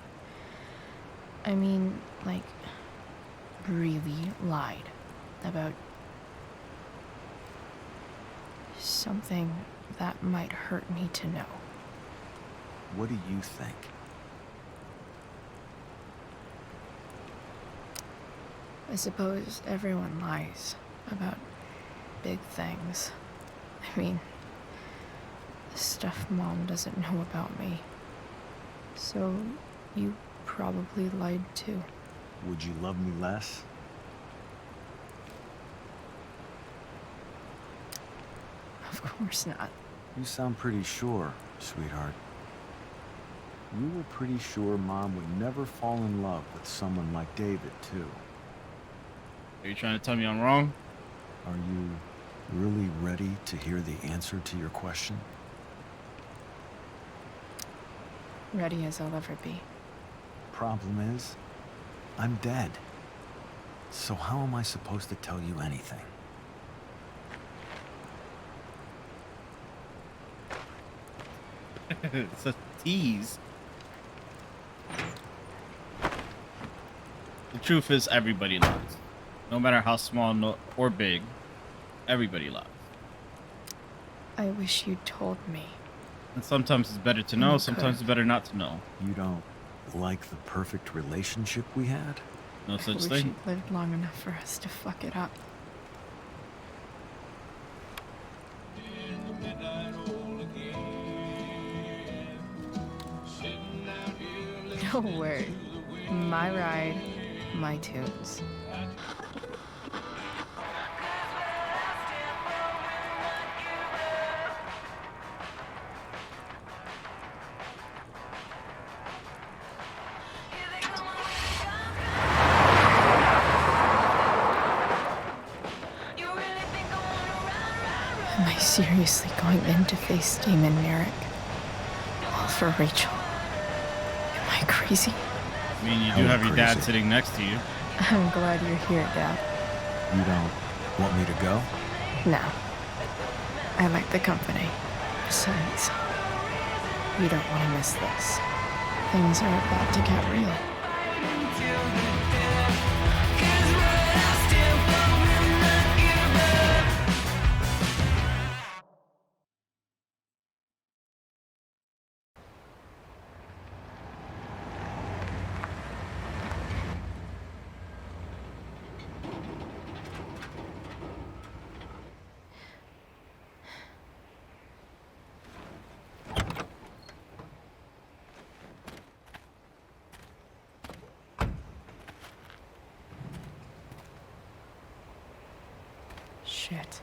I mean, like, really lied about something that might hurt me to know. What do you think? I suppose everyone lies about big things. I mean, the stuff Mom doesn't know about me. So you probably lied too. Would you love me less? Of course not. You sound pretty sure, sweetheart. You were pretty sure Mom would never fall in love with someone like David, too. Are you trying to tell me I'm wrong? Are you really ready to hear the answer to your question? Ready as I'll ever be. Problem is, I'm dead. So how am I supposed to tell you anything? It's a tease. The truth is, everybody lies. No matter how small or big, everybody lies. I wish you'd told me. And sometimes it's better to know, sometimes it's better not to know. You don't like the perfect relationship we had? No such I wish thing. you'd lived long enough for us to fuck it up. Don't worry. My ride, my tunes. Am I seriously going in to face Damon Merrick? All for Rachel? Am I crazy? I mean, you do have your dad sitting next to you. I'm glad you're here, Dad. You don't want me to go? No. I like the company. Besides, you don't want to miss this. things are about to get real. Shit.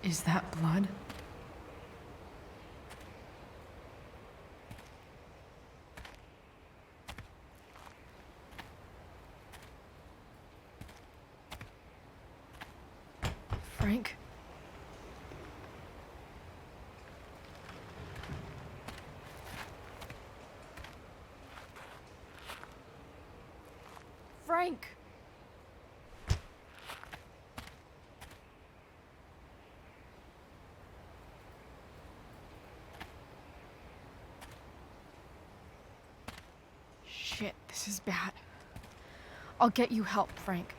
Is that blood? Frank? Frank! Shit, this is bad. I'll get you help, Frank.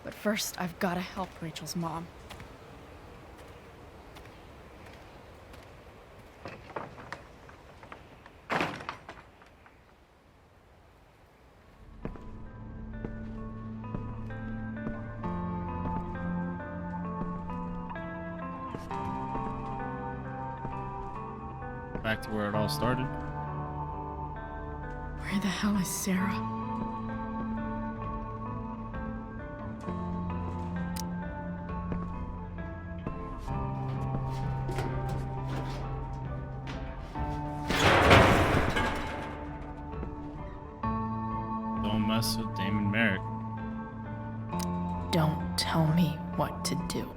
But first, I've gotta help Rachel's mom. Back to where it all started. Where the hell is Sarah? Don't mess with Damon Merrick. Don't tell me what to do.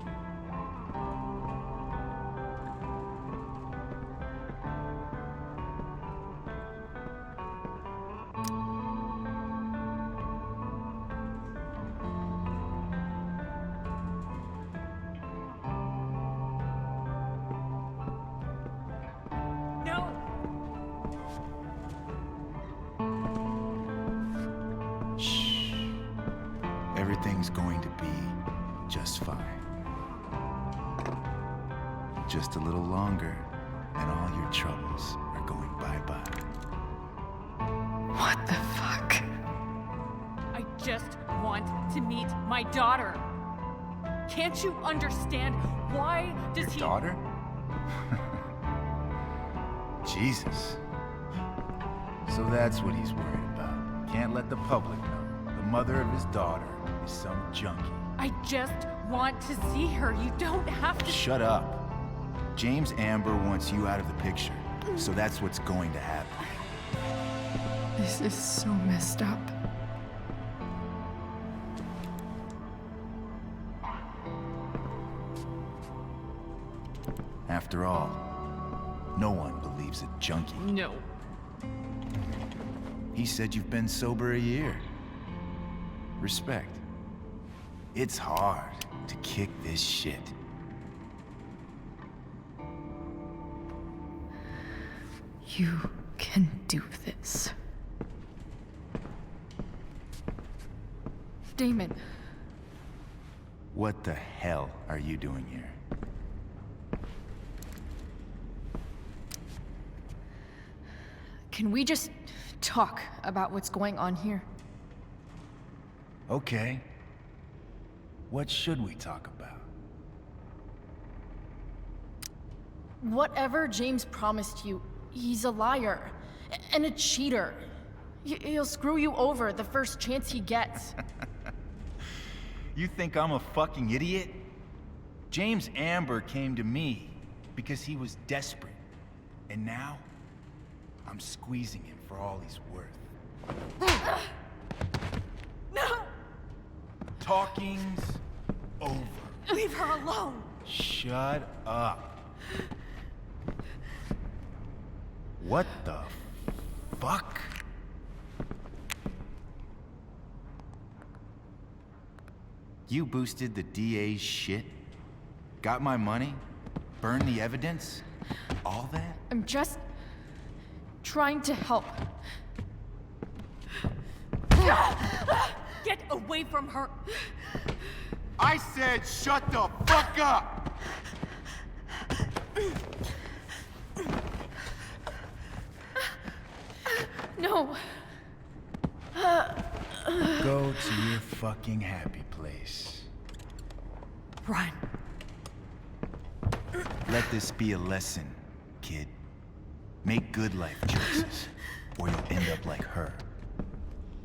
Everything's going to be just fine. Just a little longer, and all your troubles are going bye-bye. What the fuck? I just want to meet my daughter. Can't you understand? Why does Your daughter? Jesus. So that's what he's worried about. Can't let the public know. The mother of his daughter is some junkie. I just want to see her. You don't have to. Shut up. James Amber wants you out of the picture, so that's what's going to happen. This is so messed up. After all, no one believes a junkie. No. He said you've been sober a year. Respect. It's hard to kick this shit. You can do this. Damon. What the hell are you doing here? Can we just talk about what's going on here? Okay. What should we talk about? Whatever James promised you, he's a liar and a cheater. He'll screw you over the first chance he gets. You think I'm a fucking idiot? James Amber came to me because he was desperate. And now, I'm squeezing him for all he's worth. No! Talking's over. Leave her alone! Shut up. What the fuck? You boosted the DA's shit? Got my money? Burned the evidence? All that? I'm just trying to help. Get away from her! I said shut the fuck up! No. Go to your fucking happy place. Run. Let this be a lesson, kid. Make good life choices, or you'll end up like her.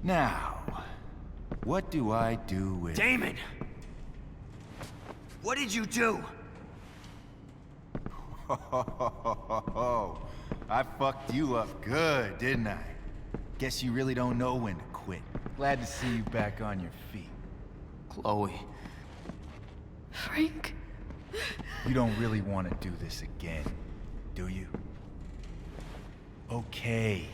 Now, what do I do with... Damon! What did you do? I fucked you up good, didn't I? Guess you really don't know when to quit. Glad to see you back on your feet. Chloe. Frank. You don't really want to do this again, do you? Okay.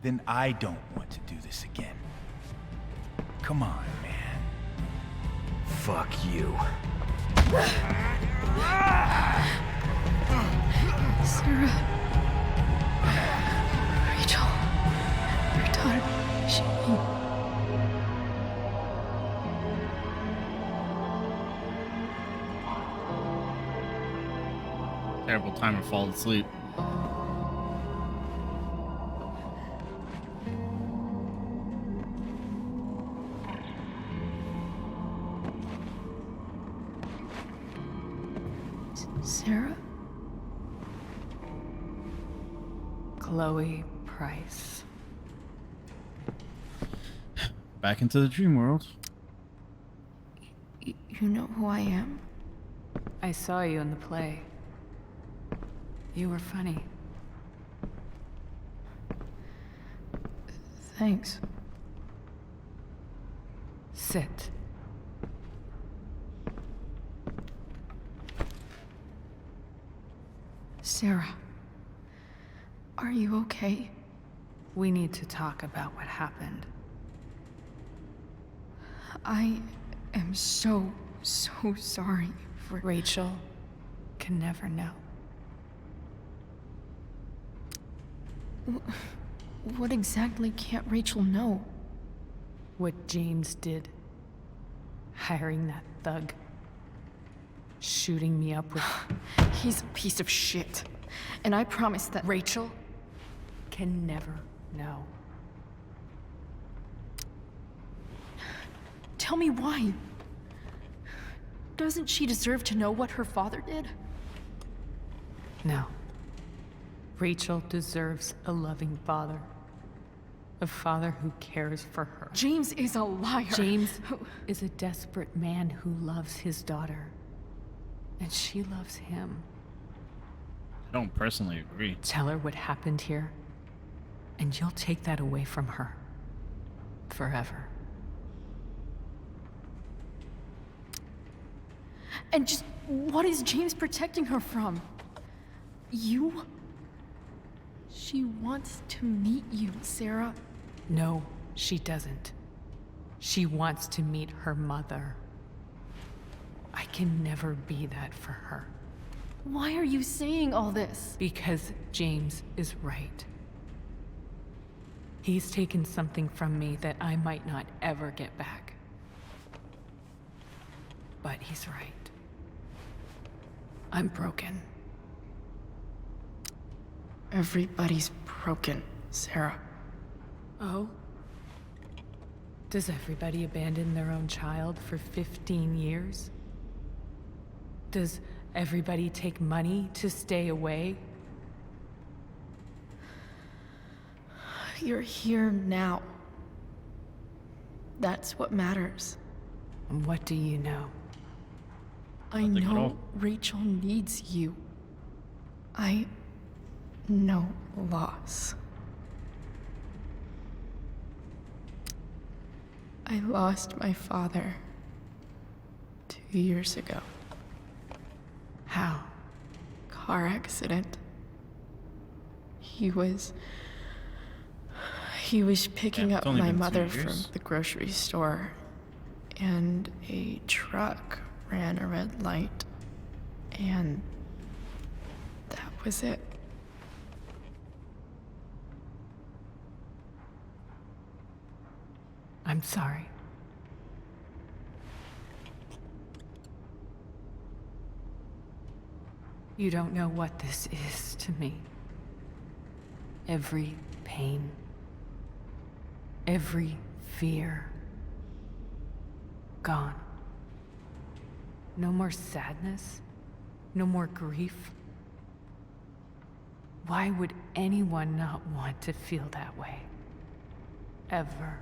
Then I don't want to do this again. Come on, man. Fuck you. Sarah. Rachel. Your daughter. She... Terrible time to fall asleep. Sarah? Chloe Price. Back into the dream world. You know who I am? I saw you in the play. You were funny. Thanks. Sit. Sarah. Are you okay? We need to talk about what happened. I am so sorry for... Rachel can never know. What exactly can't Rachel know? What James did. Hiring that thug. Shooting me up with... He's a piece of shit. And I promise that... Rachel can never know. Tell me why. Doesn't she deserve to know what her father did? No. Rachel deserves a loving father. A father who cares for her. James is a liar. James is a desperate man who loves his daughter. And she loves him. I don't personally agree. Tell her what happened here, and you'll take that away from her. Forever. And just what is James protecting her from? You? She wants to meet you, Sarah. No, she doesn't. She wants to meet her mother. I can never be that for her. Why are you saying all this? Because James is right. He's taken something from me that I might not ever get back. But he's right. I'm broken. Everybody's broken, Sarah. Oh? Does everybody abandon their own child for 15 years? Does everybody take money to stay away? You're here now. That's what matters. And what do you know? I know Rachel needs you. I know loss. I lost my father 2 years ago. How? Car accident. He was picking up only my been 2 mother years. from the grocery store, and a truck ran a red light, and that was it. I'm sorry. You don't know what this is to me. Every pain, every fear, gone. No more sadness, no more grief. Why would anyone not want to feel that way? Ever.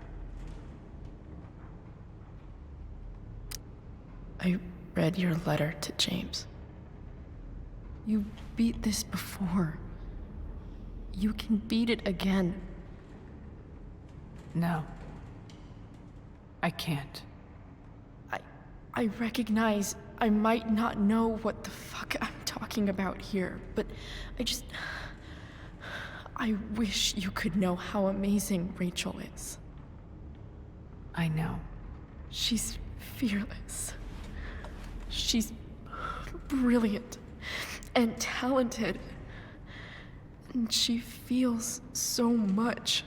I read your letter to James. You beat this before. You can beat it again. No. I can't. I recognize I might not know what the fuck I'm talking about here, but I wish you could know how amazing Rachel is. I know. She's fearless. She's brilliant and talented. And she feels so much.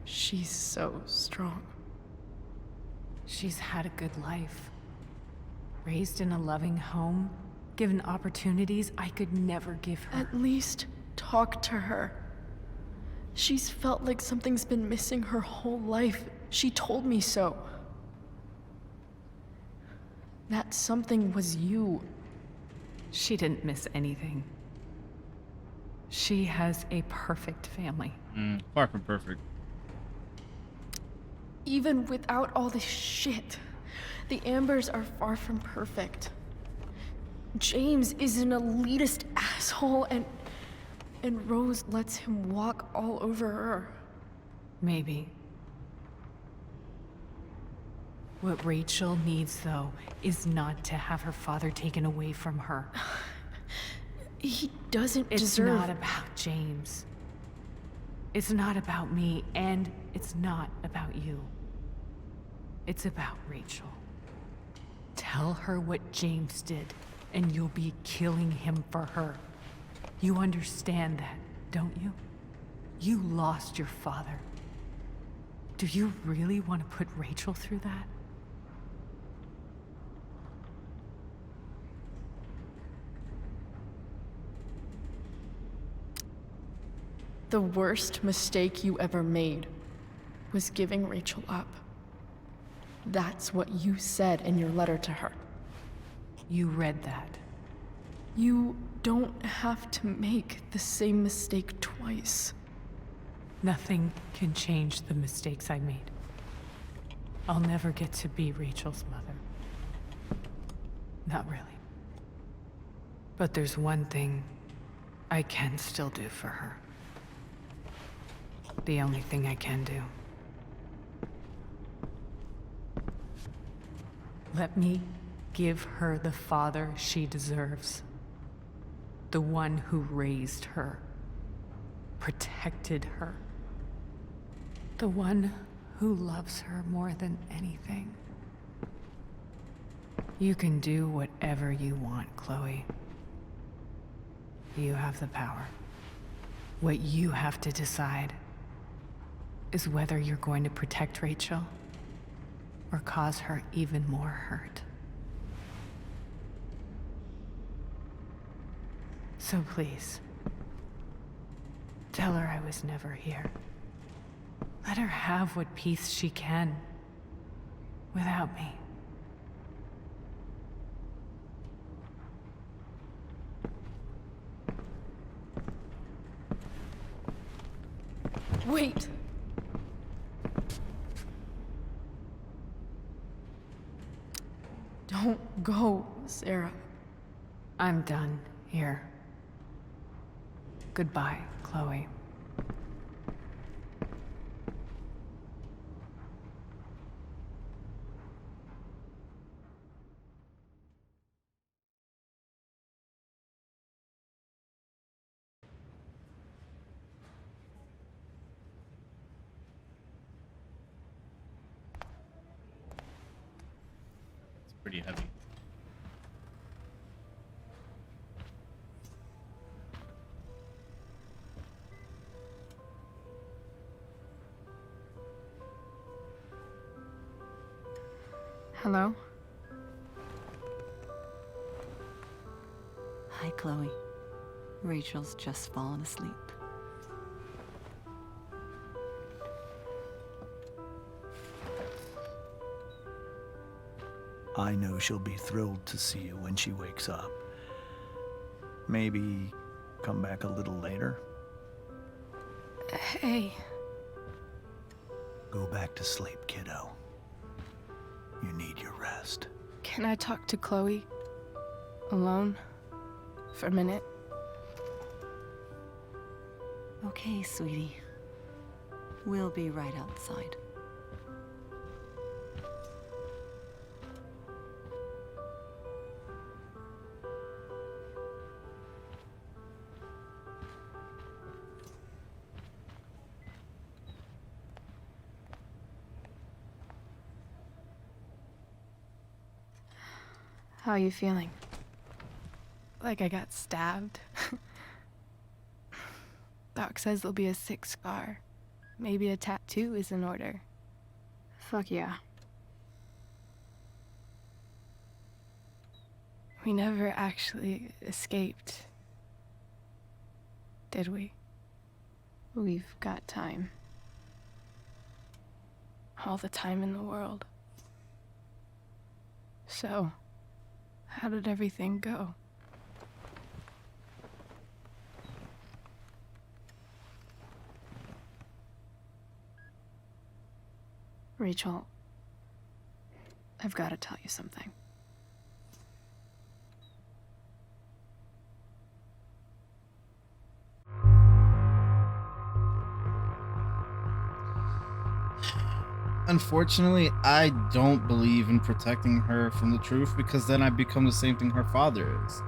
She's so strong. She's had a good life. Raised in a loving home, given opportunities I could never give her. At least talk to her. She's felt like something's been missing her whole life. She told me so. That something was you. She didn't miss anything. She has a perfect family. Far from perfect. Even without all this shit, the Ambers are far from perfect. James is an elitist asshole, and Rose lets him walk all over her. Maybe. What Rachel needs, though, is not to have her father taken away from her. He doesn't It's deserve... not about James. It's not about me, and it's not about you. It's about Rachel. Tell her what James did, and you'll be killing him for her. You understand that, don't you? You lost your father. Do you really want to put Rachel through that? The worst mistake you ever made was giving Rachel up. That's what you said in your letter to her. You read that. You don't have to make the same mistake twice. Nothing can change the mistakes I made. I'll never get to be Rachel's mother. Not really. But there's one thing I can still do for her. The only thing I can do. Let me give her the father she deserves. The one who raised her, protected her. The one who loves her more than anything. You can do whatever you want, Chloe. You have the power. What you have to decide is whether you're going to protect Rachel or cause her even more hurt. So please, tell her I was never here. Let her have what peace she can without me. Wait! Don't go, Sarah. I'm done here. Goodbye, Chloe. It's pretty heavy. Hello? Hi, Chloe. Rachel's just fallen asleep. I know she'll be thrilled to see you when she wakes up. Maybe come back a little later? Hey. Go back to sleep, kiddo. You need your rest. Can I talk to Chloe? Alone? For a minute? Okay, sweetie. We'll be right outside. How are you feeling? Like I got stabbed. Doc says there'll be a 6 scar. Maybe a tattoo is in order. Fuck yeah. We never actually escaped, did we? We've got time. All the time in the world. So, how did everything go? Rachel, I've got to tell you something. Unfortunately, I don't believe in protecting her from the truth because then I become the same thing her father is.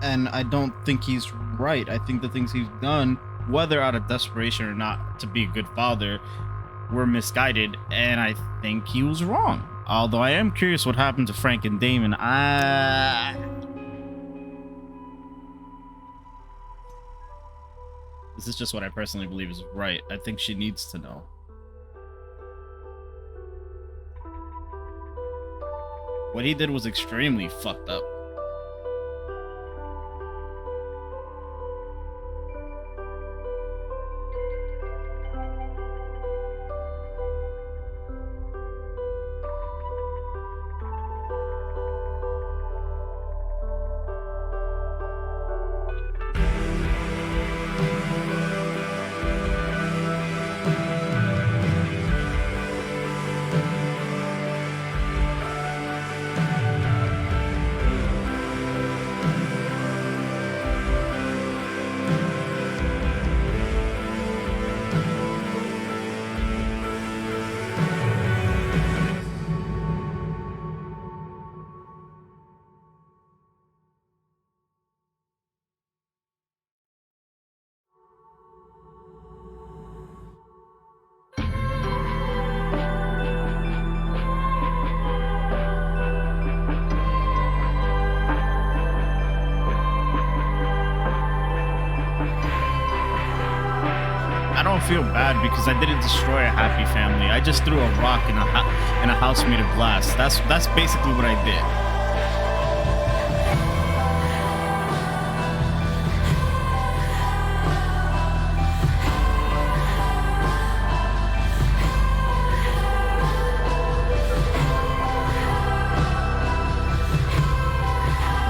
And I don't think he's right. I think the things he's done, whether out of desperation or not to be a good father, were misguided, and I think he was wrong. Although I am curious what happened to Frank and Damon. This is just what I personally believe is right. I think she needs to know. What he did was extremely fucked up. I don't feel bad because I didn't destroy a happy family. I just threw a rock in a house made of glass. That's basically what I did.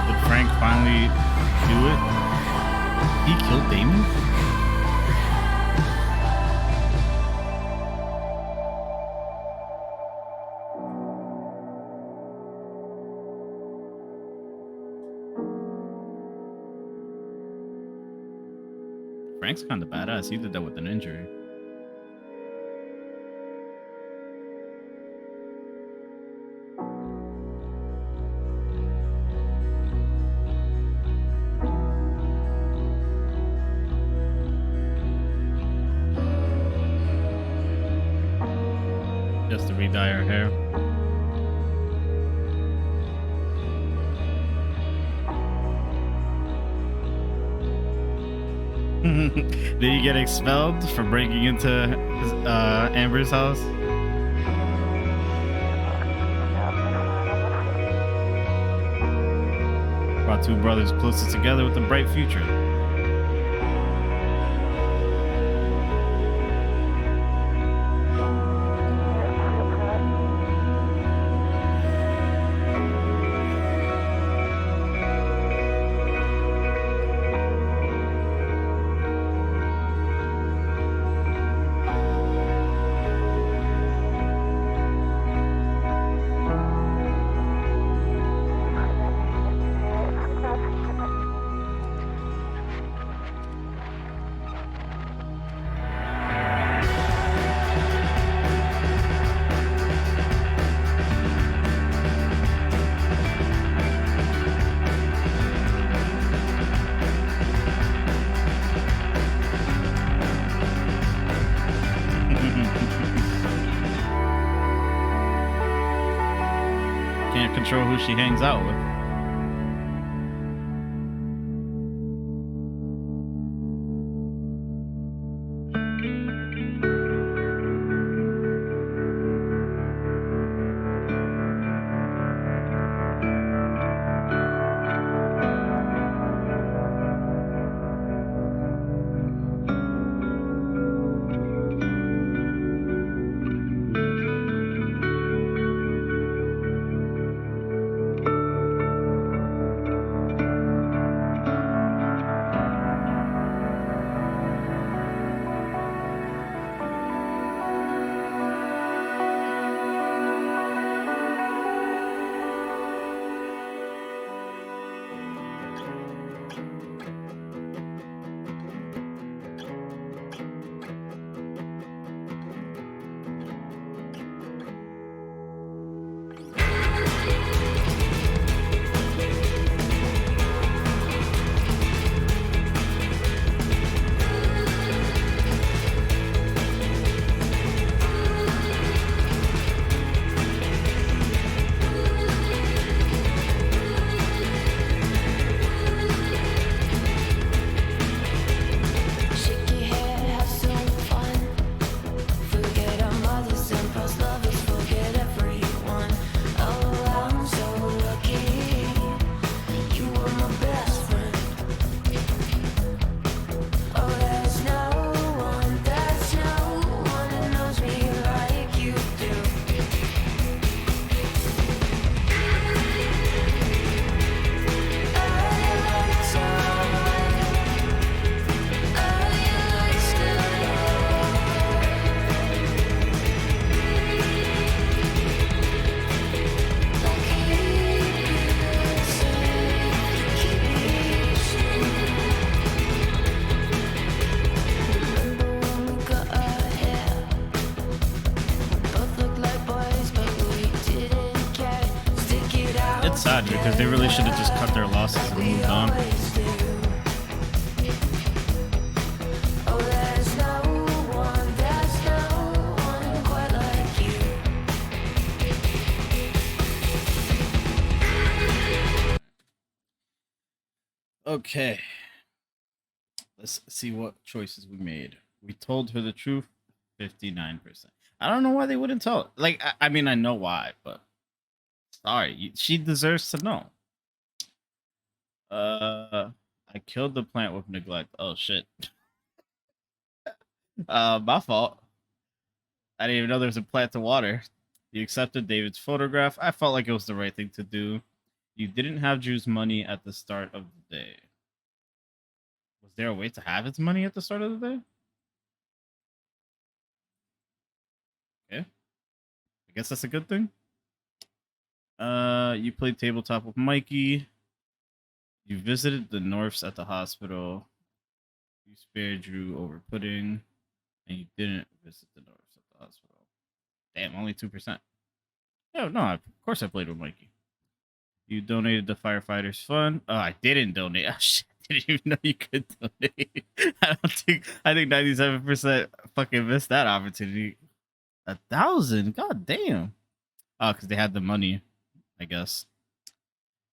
Did Frank finally do it? He killed Damon? Frank's kind of badass. He did that with an injury. Just to re-dye her hair. Did he get expelled for breaking into Amber's house? Brought two brothers closer together with a bright future. Can't control who she hangs out with. It's sad because they really should have just cut their losses and moved on. Okay. Let's see what choices we made. We told her the truth, 59%. I don't know why they wouldn't tell her. Like, I mean, I know why, but sorry, she deserves to know. I killed the plant with neglect. Oh shit. My fault. I didn't even know there was a plant to water. You accepted David's photograph. I felt like it was the right thing to do. You didn't have Drew's money at the start of the day. Was there a way to have his money at the start of the day? Okay. I guess that's a good thing. You played tabletop with Mikey. You visited the Norths at the hospital. You spared Drew over pudding. And you didn't visit the Norths at the hospital. Damn, only 2%. No, of course I played with Mikey. You donated to Firefighters Fund. Oh, I didn't donate. Oh, shit. I didn't even know you could donate. I think 97% fucking missed that opportunity. 1,000? God damn. Oh, because they had the money, I guess.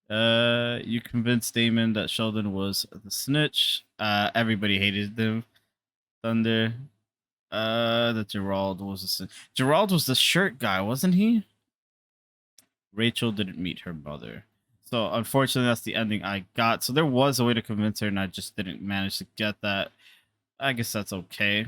You convinced Damon that Sheldon was the snitch. Everybody hated them. Thunder. That Gerald was the snitch. Gerald was the shirt guy, wasn't he? Rachel didn't meet her mother. So unfortunately, that's the ending I got. So there was a way to convince her, and I just didn't manage to get that. I guess that's okay.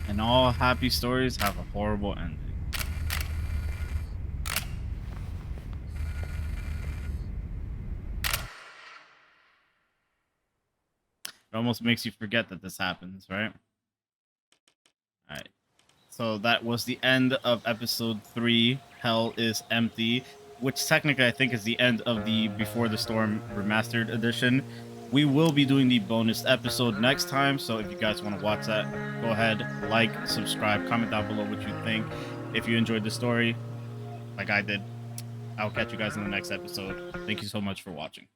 And all happy stories have a horrible ending. It almost makes you forget that this happens, right? All right. So that was the end of episode 3, Hell is Empty, which technically I think is the end of the Before the Storm Remastered edition. We will be doing the bonus episode next time, so if you guys want to watch that, go ahead, like, subscribe, comment down below what you think. If you enjoyed the story, like I did, I'll catch you guys in the next episode. Thank you so much for watching.